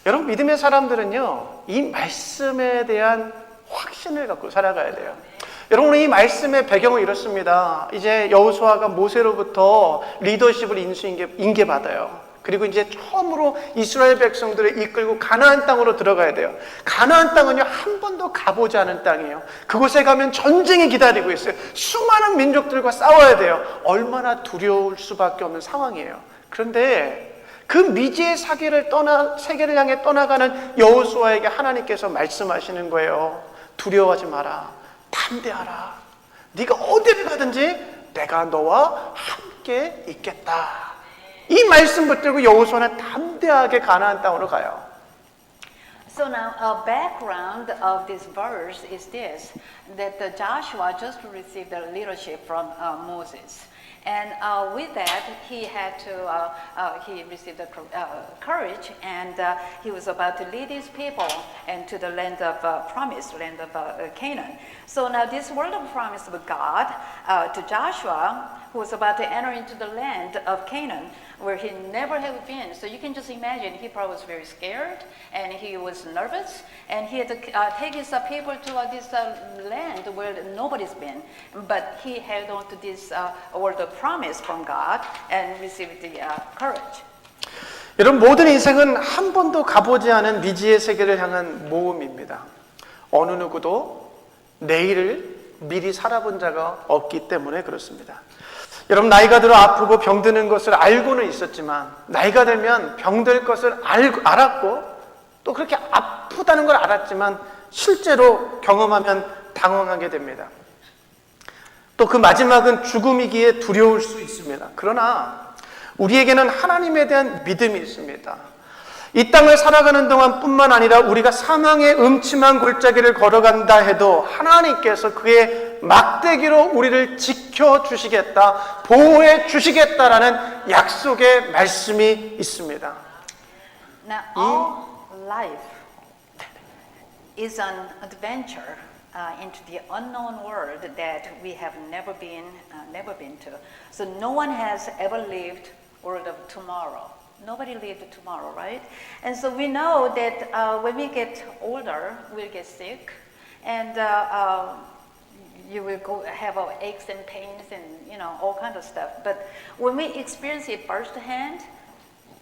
Speaker 2: 여러분, 믿음의 사람들은요, 이 말씀에 대한 확신을 갖고 살아가야 돼요. 여러분, 이 말씀의 배경은 이렇습니다. 이제 여호수아가 모세로부터 리더십을 인계받아요. 그리고 이제 처음으로 이스라엘 백성들을 이끌고 가나안 땅으로 들어가야 돼요. 가나안 땅은요, 한 번도 가보지 않은 땅이에요. 그곳에 가면 전쟁이 기다리고 있어요. 수많은 민족들과 싸워야 돼요. 얼마나 두려울 수밖에 없는 상황이에요. 그런데 그 미지의 세계를 향해 떠나가는 여호수아에게 하나님께서 말씀하시는 거예요. 두려워하지 마라. 담대하라. 네가 어디를 가든지 내가 너와 함께 있겠다. 이 말씀 붙들고 여호수아는 담대하게 가나안 땅으로 가요.
Speaker 4: So now, a background of this verse is this, that Joshua just received the leadership from Moses. And with that, he had to, he received the courage, and he was about to lead his people into the land of promise, land of Canaan. So now this word of promise of God to Joshua, who was about to enter into the land of Canaan, where he never had been. So you can just imagine, he probably was very scared, and he was nervous, and he had to take his people to this land where nobody's been. But he held on to this word of promise from God and received the courage.
Speaker 2: 여러분, 모든 인생은 한 번도 가보지 않은 미지의 세계를 향한 모험입니다. 어느 누구도 내일을 미리 살아본 자가 없기 때문에 그렇습니다. 여러분, 나이가 들어 아프고 병드는 것을 알고는 있었지만, 나이가 들면 병들 것을 알았고 또 그렇게 아프다는 걸 알았지만 실제로 경험하면 당황하게 됩니다. 또 그 마지막은 죽음이기에 두려울 수 있습니다. 그러나 우리에게는 하나님에 대한 믿음이 있습니다. 이 땅을 살아가는 동안 뿐만 아니라 우리가 사망의 음침한 골짜기를 걸어간다 해도 하나님께서 그의 막대기로 우리를 지켜주시겠다, 보호해 주시겠다라는 약속의 말씀이 있습니다.
Speaker 4: Now, all life is an adventure into the unknown world that we have never been to. So no one has ever lived world of tomorrow. Nobody lived tomorrow, right? And so we know that when we get older, we'll get sick, and you will have aches and pains and all kinds of stuff. But when we experience it firsthand,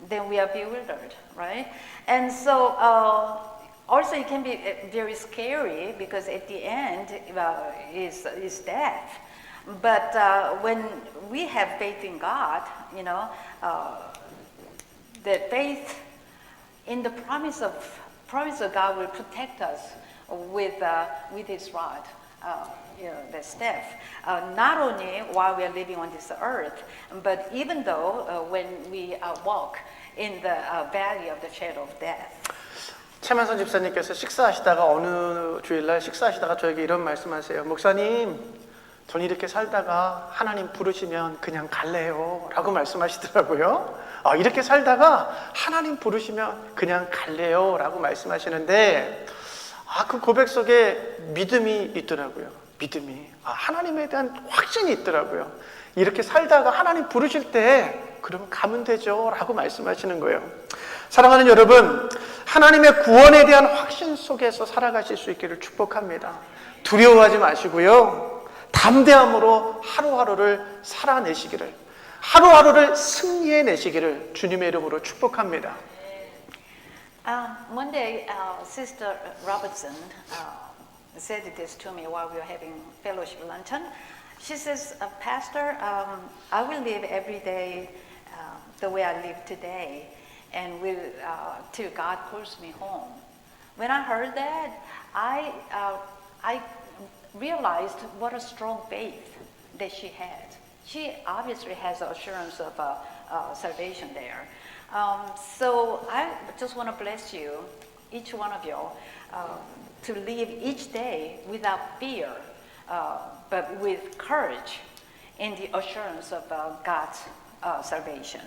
Speaker 4: then we are bewildered, right? And so also it can be very scary because at the end is death. But when we have faith in God, that faith in the promise of God will protect us with His rod, the staff. Not only while we are living on this earth, but even though when we walk in the valley of the shadow of death.
Speaker 2: 최만선 집사님께서 식사하시다가 어느 주일날 식사하시다가 저에게 이런 말씀하세요. 목사님, 전 이렇게 살다가 하나님 부르시면 그냥 갈래요 라고 말씀하시더라고요. 이렇게 살다가 하나님 부르시면 그냥 갈래요 라고 말씀하시는데, 그 고백 속에 믿음이 있더라고요. 믿음이. 하나님에 대한 확신이 있더라고요. 이렇게 살다가 하나님 부르실 때 그러면 가면 되죠 라고 말씀하시는 거예요. 사랑하는 여러분, 하나님의 구원에 대한 확신 속에서 살아가실 수 있기를 축복합니다. 두려워하지 마시고요, 담대함으로 하루하루를 살아내시기를, 하루하루를 승리해내시기를 주님의 이름으로 축복합니다.
Speaker 4: One day, Sister Robertson said this to me while we were having fellowship luncheon. She says, Pastor, I will live every day the way I live today, and will till God calls me home. When I heard that, I realized what a strong faith that she had. She obviously has assurance of salvation there. So I just want to bless you, each one of you, to live each day without fear, but with courage in the assurance of God's salvation.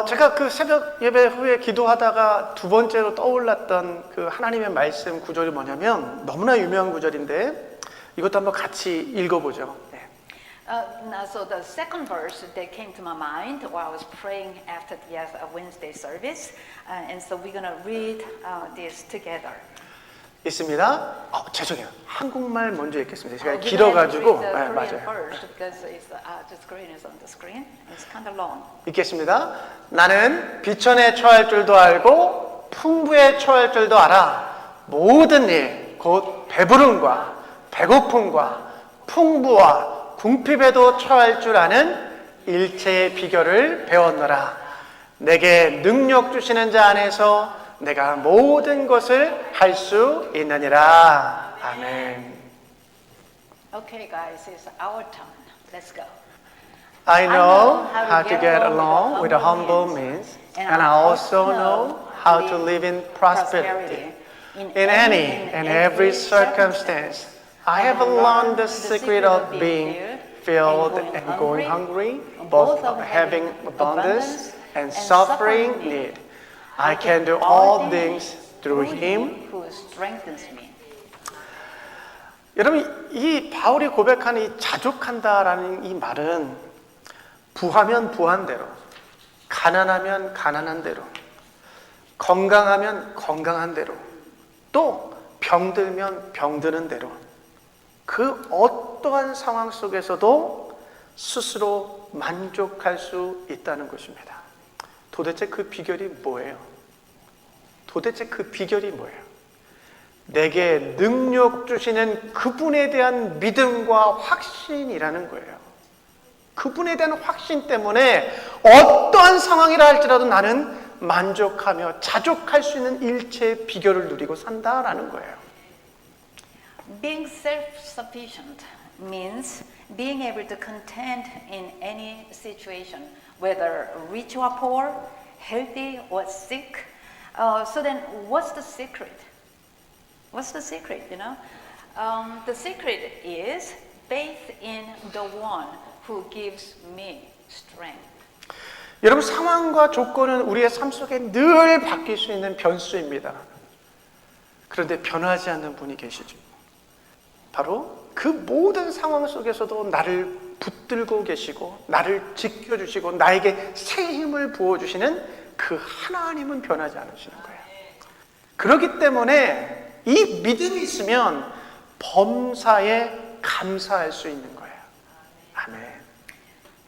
Speaker 2: 제가 그 새벽 예배 후에 기도하다가 두 번째로 떠올랐던 그 하나님의 말씀 구절이 뭐냐면 너무나 유명한 구절인데 이것도 한번 같이 읽어보죠. 네.
Speaker 4: Now, so the second verse that came to my mind while I was praying after the Wednesday service, and so we're going to read this together.
Speaker 2: 있습니다. 죄송해요. 한국말 먼저 읽겠습니다. 제가
Speaker 4: We're gonna
Speaker 2: 길어가지고
Speaker 4: read the Korean
Speaker 2: 맞아요.
Speaker 4: first because it's the screen is on the screen. It's kind of long.
Speaker 2: 읽겠습니다. 나는 비천에 처할 줄도 알고 풍부에 처할 줄도 알아. 모든 일, 곧 배부름과 배고픔과 풍부와 궁핍에도 처할 줄 아는 일체의 비결을 배웠노라. 내게 능력 주시는 자 안에서 내가 모든 것을 할 수 있느니라. 아멘.
Speaker 4: Okay, guys, it's our turn. Let's go.
Speaker 2: I know how to get along with the humble means, and I also know how to live in prosperity. In any and every circumstance, I have learned the secret of being filled and going hungry, both of having abundance and suffering need. I can do all things through Him.
Speaker 4: who strengthens me.
Speaker 2: 여러분, 이 바울이 고백하는 이 자족한다라는 이 말은 부하면 부한 대로, 가난하면 가난한 대로, 건강하면 건강한 대로, 또 병들면 병드는 대로 그 어떠한 상황 속에서도 스스로 만족할 수 있다는 것입니다. 도대체 그 비결이 뭐예요? 도대체 그 비결이 뭐예요? 내게 능력 주시는 그분에 대한 믿음과 확신이라는 거예요. 그분에 대한 확신 때문에 어떠한 상황이라 할지라도 나는 만족하며 자족할 수 있는 일체의 비결을 누리고 산다라는 거예요.
Speaker 4: Being self-sufficient means being able to content in any situation, whether rich or poor, healthy or sick. So then, what's the secret? What's the secret, you know? The secret is faith in the one who gives me strength.
Speaker 2: 여러분, 상황과 조건은 우리의 삶 속에 늘 바뀔 수 있는 변수입니다. 그런데 변하지 않는 분이 계시죠. 바로 그 모든 상황 속에서도 나를 붙들고 계시고 나를 지켜주시고 나에게 새 힘을 부어주시는 그 하나님은 변하지 않으시는 거예요. 그렇기 때문에 이 믿음이 있으면 범사에 감사할 수 있는 거예요. 아멘.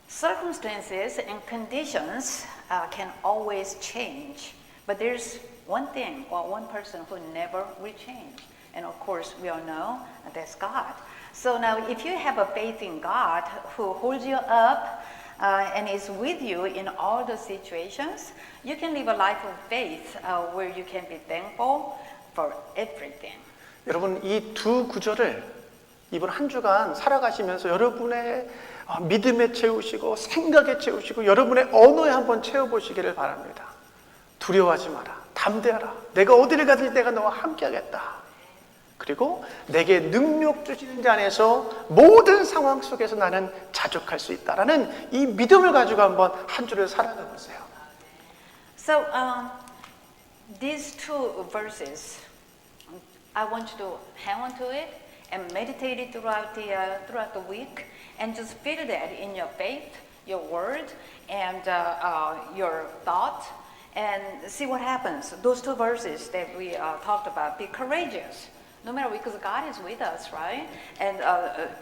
Speaker 4: Circumstances and conditions can always change, but there's one thing or one person who never will change. And of course, we all know that's God. So now, if you have a faith in God who holds you up and is with you in all the situations, you can live a life of faith where you can be thankful for everything.
Speaker 2: 여러분, 이 두 구절을 이번 한 주간 살아가시면서 여러분의 믿음에 채우시고 생각에 채우시고 여러분의 언어에 한번 채워보시기를 바랍니다. 두려워하지 마라. 담대하라. 내가 어디를 가든지 내가 너와 함께하겠다. 그리고 내게 능력 주시는 자 안에서 모든 상황 속에서 나는 자족할 수 있다라는 이 믿음을 가지고 한번 한 주를 살아가 보세요.
Speaker 4: So these two verses, I want you to hang on to it and meditate it throughout the week, and just feel that in your faith, your word, and your thought, and see what happens. Those two verses that we talked about. Be courageous. No matter because God is with us, right? And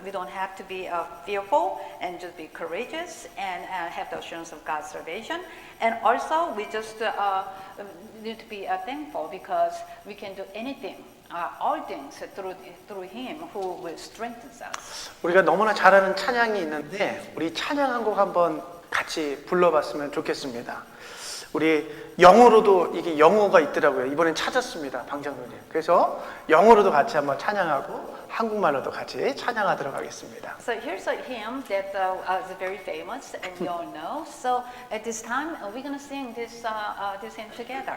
Speaker 4: we don't have to be fearful and just be courageous and have the assurance of God's salvation. And also, we just need to be thankful because we can do anything, all things through Him who will strengthen us.
Speaker 2: 우리가 너무나 잘 아는 찬양이 있는데 우리 찬양 한 곡 한번 같이 불러봤으면 좋겠습니다. 우리 영어로도 이게 영어가 있더라고요. 이번엔 찾았습니다, 방장로님. 그래서 영어로도 같이 한번 찬양하고 한국말로도 같이 찬양하도록 하겠습니다.
Speaker 4: So here's a hymn that is very famous and you all know. So at this time, we're going to sing this hymn together.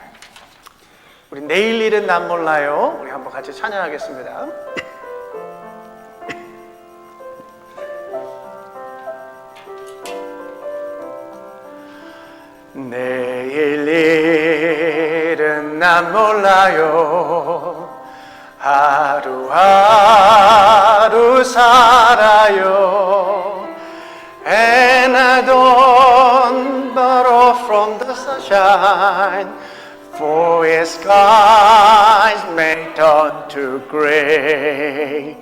Speaker 2: 우리 내일 일은 난 몰라요. 우리 한번 같이 찬양하겠습니다. 내일 일은 난 몰라요. 하루하루 살아요. And I don't borrow from the sunshine, for its skies may turn to gray.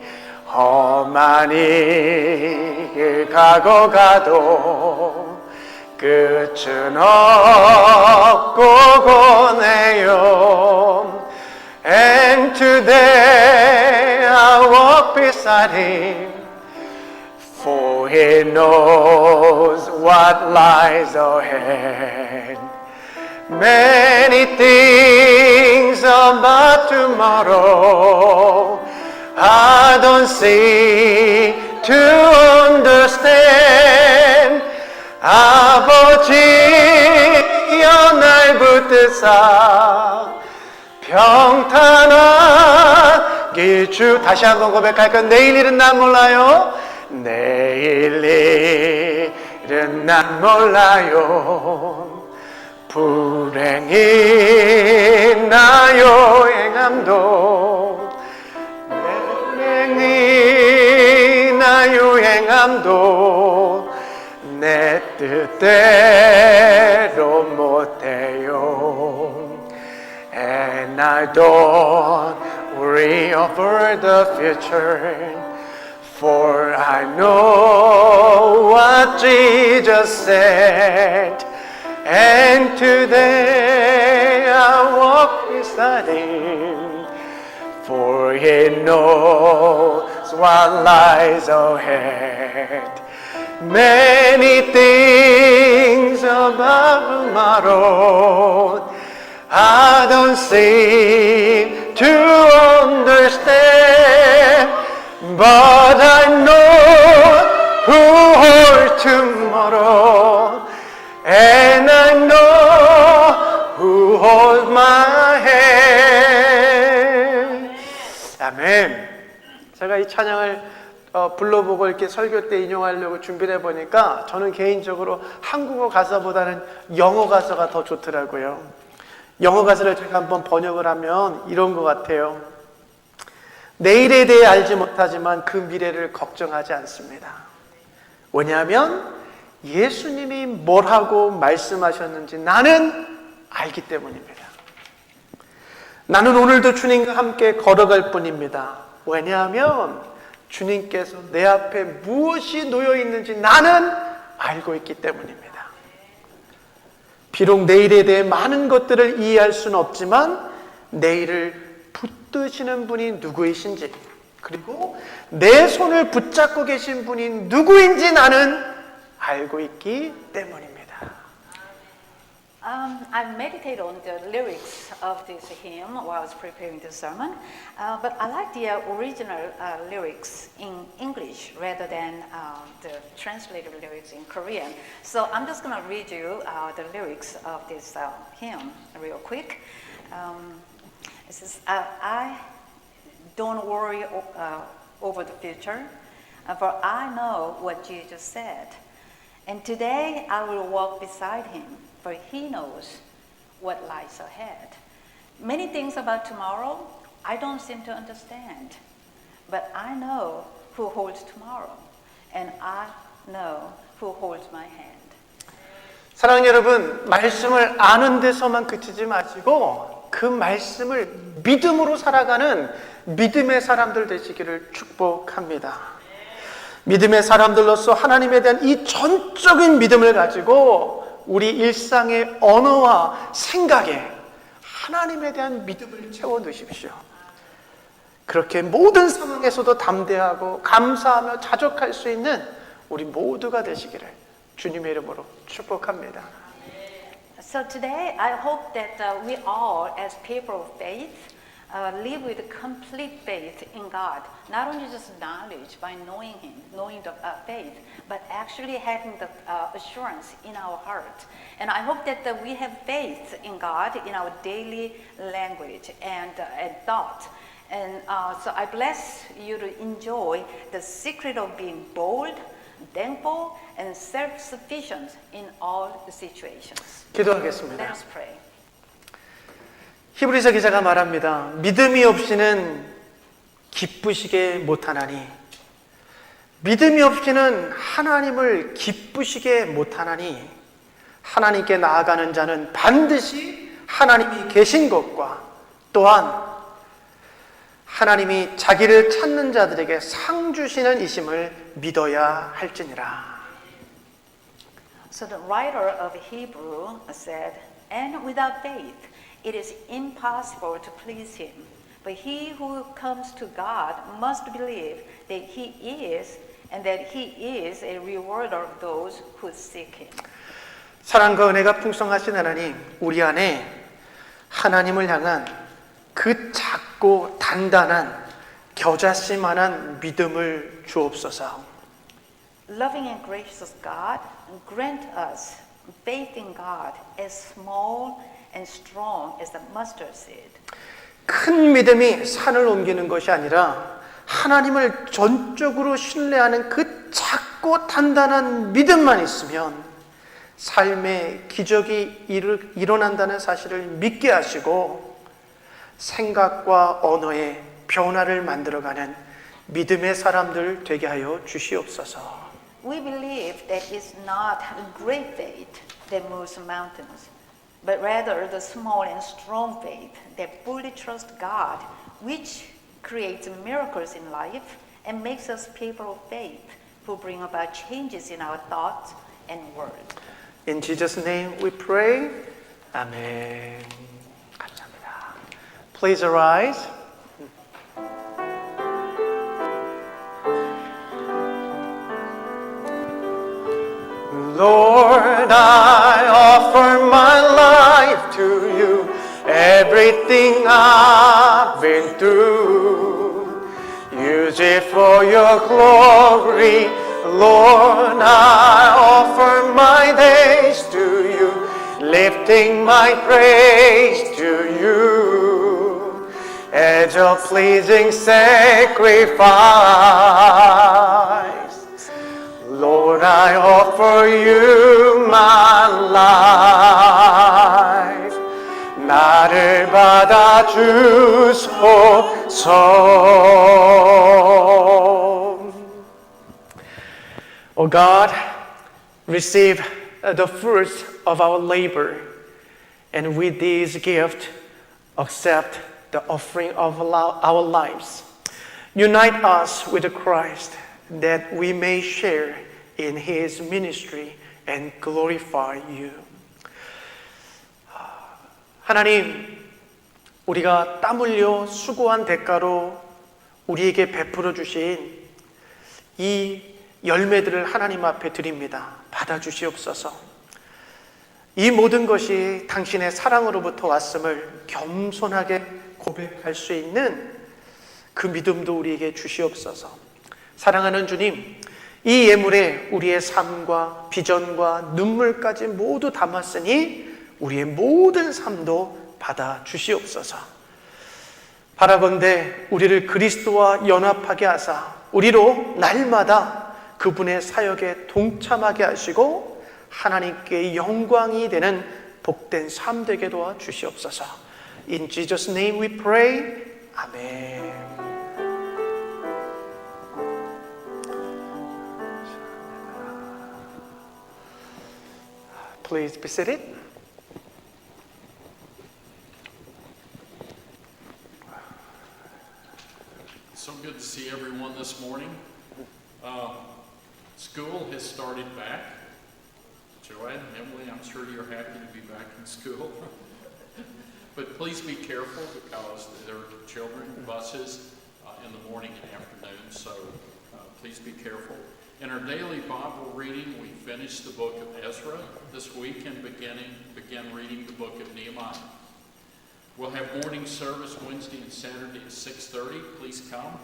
Speaker 2: 험한 길 가고 가도 끝은 없고 고네요. And today I walk beside him, for he knows what lies ahead. Many things about tomorrow I don't see to understand. 아버지여 날 붙드사 평탄하게 주 다시 한번 고백할까? 내일 일은 난 몰라요. 내일 일은 난 몰라요. 불행이 나 여행함도 불행이 나 여행함도 내 뜻대로 못해요. And I don't worry over the future, for I know what Jesus said. And today I walk beside him, for he knows what lies ahead. Many things about tomorrow I don't seem to understand, but I know who holds tomorrow, and I know who holds my hand. 아멘. 제가 이 찬양을 불러보고 이렇게 설교 때 인용하려고 준비를 해보니까 저는 개인적으로 한국어 가사보다는 영어 가사가 더 좋더라고요. 영어 가사를 제가 한번 번역을 하면 이런 것 같아요. 내일에 대해 알지 못하지만 그 미래를 걱정하지 않습니다. 왜냐하면 예수님이 뭘 하고 말씀하셨는지 나는 알기 때문입니다. 나는 오늘도 주님과 함께 걸어갈 뿐입니다. 왜냐하면 주님께서 내 앞에 무엇이 놓여 있는지 나는 알고 있기 때문입니다. 비록 내일에 대해 많은 것들을 이해할 수는 없지만 내일을 붙드시는 분이 누구이신지, 그리고 내 손을 붙잡고 계신 분이 누구인지 나는 알고 있기 때문입니다.
Speaker 4: I meditated on the lyrics of this hymn while I was preparing this sermon, but I like the original lyrics in English rather than the translated lyrics in Korean. So I'm just going to read you the lyrics of this hymn real quick. It says, I don't worry over the future, for I know what Jesus said. And today I will walk beside him, for he knows what lies ahead. Many things about tomorrow I don't seem to understand, but I know who holds tomorrow, and I know who holds my hand.
Speaker 2: 사랑하는 여러분, 말씀을 아는 데서만 그치지 마시고 그 말씀을 믿음으로 살아가는 믿음의 사람들 되시기를 축복합니다. 믿음의 사람들로서 하나님에 대한 이 전적인 믿음을 가지고 우리 일상의 언어와 생각에 하나님에 대한 믿음을 채워 넣으십시오. 그렇게 모든 상황에서도 담대하고 감사하며 자족할 수 있는 우리 모두가 되시기를 주님의 이름으로 축복합니다.
Speaker 4: So today, I hope that we all, as people of faith, live with complete faith in God. Not only just knowledge by knowing Him, knowing the faith, but actually having the assurance in our heart. And I hope that we have faith in God in our daily language and thought. And so I bless you to enjoy the secret of being bold, thankful, and self-sufficient in all the situations.
Speaker 2: 기도하겠습니다.
Speaker 4: Let us pray.
Speaker 2: 히브리서 기자가 말합니다. 믿음이 없이는 기쁘시게 못하나니, 믿음이 없이는 하나님을 기쁘시게 못하나니, 하나님께 나아가는 자는 반드시 하나님이 계신 것과 또한 하나님이 자기를 찾는 자들에게 상 주시는 이심을 믿어야 할지니라.
Speaker 4: So the writer of Hebrew said, "And without faith, it is impossible to please Him. But he who comes to God must believe that He is, and that He is a rewarder of those who seek Him."
Speaker 2: 사랑과 은혜가 풍성하신 하나님, 우리 안에 하나님을 향한 그 작고 단단한 겨자씨만한 믿음을 주옵소서.
Speaker 4: Loving and gracious God, grant us faith in God as small and strong as the mustard seed.
Speaker 2: 큰 믿음이 산을 옮기는 것이 아니라 하나님을 전적으로 신뢰하는 그 작고 단단한 믿음만 있으면 삶의 기적이 일어난다는 사실을 믿게 하시고 생각과 언어의 변화를 만들어가는 믿음의 사람들 되게 하여 주시옵소서.
Speaker 4: We believe that it's not great faith that moves mountains, but rather the small and strong faith that fully trusts God, which creates miracles in life and makes us people of faith who bring about changes in our thoughts and words.
Speaker 2: In Jesus' name we pray. Amen. 감사합니다. Please arise. Lord, I offer my life to you, everything I've been through. Use it for your glory, Lord, I offer my days to you, lifting my praise to you, as a pleasing sacrifice. Lord, I offer you my life. 나를 받아 주소서. O God, receive the fruits of our labor, and with these gifts, accept the offering of our lives. Unite us with Christ, that we may share in His ministry and glorify you. 하나님, 우리가 땀 흘려 수고한 대가로 우리에게 베풀어 주신 이 열매들을 하나님 앞에 드립니다. 받아주시옵소서. 이 모든 것이 당신의 사랑으로부터 왔음을 겸손하게 고백할 수 있는 그 믿음도 우리에게 주시옵소서. 사랑하는 주님, 이 예물에 우리의 삶과 비전과 눈물까지 모두 담았으니 우리의 모든 삶도 받아 주시옵소서. 바라건대 우리를 그리스도와 연합하게 하사 우리로 날마다 그분의 사역에 동참하게 하시고 하나님께 영광이 되는 복된 삶 되게 도와 주시옵소서. In Jesus' name we pray. 아멘. Please be seated.
Speaker 1: good to see everyone this morning. School has started back. Joanne, Emily, I'm sure you're happy to be back in school. But please be careful because there are children, buses in the morning and afternoon, so please be careful. In our daily Bible reading, we finished the book of Ezra this week and begin reading the book of Nehemiah. We'll have morning service Wednesday and Saturday at 6:30. Please come.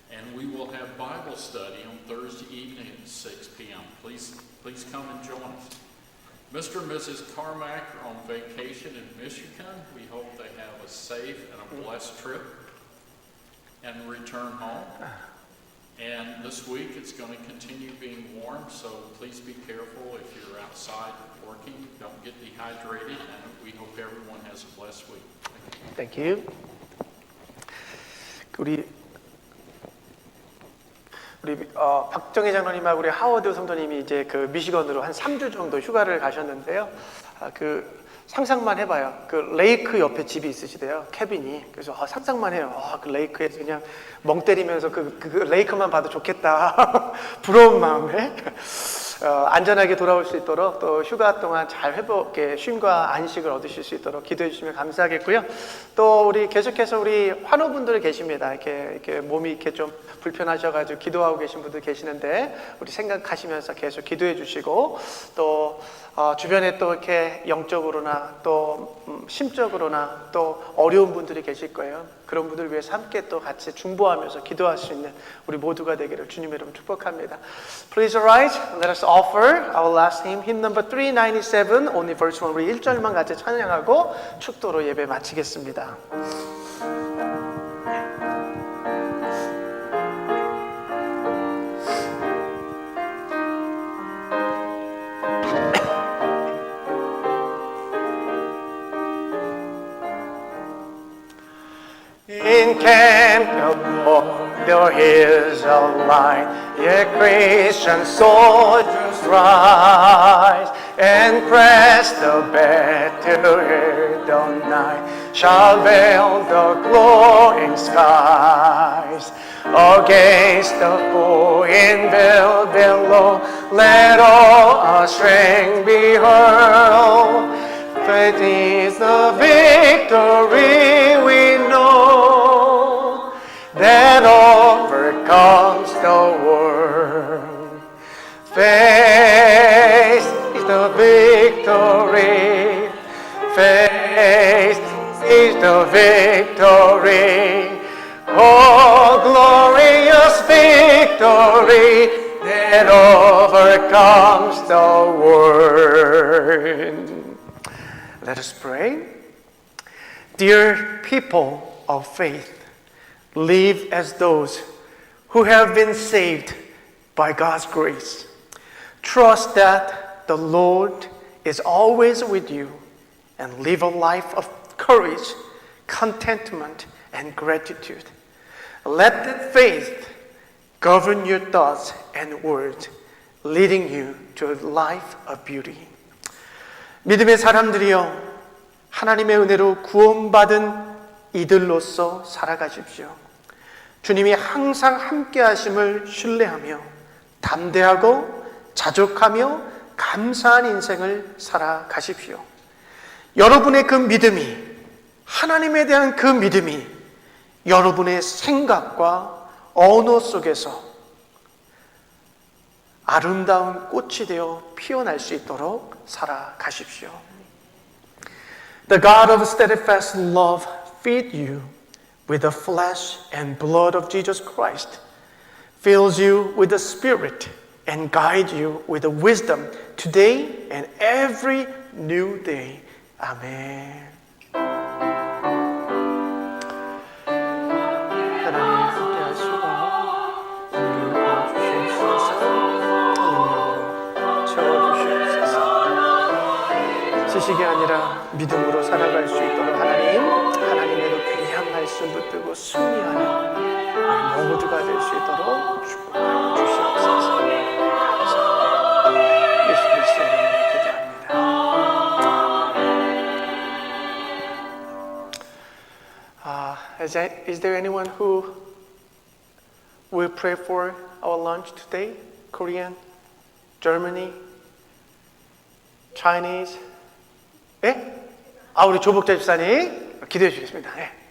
Speaker 1: And we will have Bible study on Thursday evening at 6 p.m. Please come and join us. Mr. and Mrs. Carmack are on vacation in Michigan. We hope they have a safe and a blessed trip and return home. And this week it's going to continue being warm, so please be careful if you're outside working. Don't get dehydrated, and we hope everyone has a blessed week.
Speaker 2: Thank you. 우리 박정희 장로님하고 우리 하워드 성도님이 이제 그 미시건으로 한 3주 정도 휴가를 가셨는데요. 상상만 해봐요. 그 레이크 옆에 집이 있으시대요. 캐빈이. 그래서 상상만 해요. 그 레이크에서 그냥 멍 때리면서 그 레이크만 봐도 좋겠다. 부러운 마음에. 안전하게 돌아올 수 있도록 또 휴가 동안 잘 회복해 쉼과 안식을 얻으실 수 있도록 기도해 주시면 감사하겠고요. 또 우리 계속해서 우리 환우분들 계십니다. 이렇게 몸이 이렇게 좀 불편하셔가지고 기도하고 계신 분들 계시는데 우리 생각하시면서 계속 기도해 주시고 또 주변에 또 이렇게 영적으로나 또 심적으로나 또 어려운 분들이 계실 거예요. 그런 분들을 위해서 함께 또 같이 중보하면서 기도할 수 있는 우리 모두가 되기를 주님의 이름으로 축복합니다. Please arise, let us offer our last hymn, hymn number 397, only verse 1. 우리 1절만 같이 찬양하고 축도로 예배 마치겠습니다. Incampable, there is a light, ye Christian soldiers rise, and press the battle ere the night shall veil the glowing skies. Against the foe in below, let all our strength be hurled. Faith is the victory we know that overcomes the world. Faith is the victory. Faith is the victory. Oh, glorious victory that overcomes the world. Let us pray. Dear people of faith, live as those who have been saved by God's grace. Trust that the Lord is always with you and live a life of courage, contentment, and gratitude. Let that faith govern your thoughts and words, leading you to a life of beauty. 믿음의 사람들이여, 하나님의 은혜로 구원받은 이들로서 살아가십시오. 주님이 항상 함께 하심을 신뢰하며 담대하고 자족하며 감사한 인생을 살아가십시오. 여러분의 그 믿음이, 하나님에 대한 그 믿음이 여러분의 생각과 언어 속에서 아름다운 꽃이 되어 피어날 수 있도록 살아가십시오. The God of steadfast love feed you with the flesh and blood of Jesus Christ, fills you with the Spirit and guide you with the wisdom today and every new day. Amen. 지식이 아니라 믿음으로 살아갈 수 있도록 하나님의 귀한 말씀 붙들고 승리하는 우리 모두가 될 수 있도록 축복하여 주시옵소서. 감사합니다. 예수 그리스도 이름으로 기도합니다. Is there anyone who we pray for our lunch today? Korean, Germany, Chinese. 예? 우리 조복자 집사님 기도해 주시겠습니다. 예.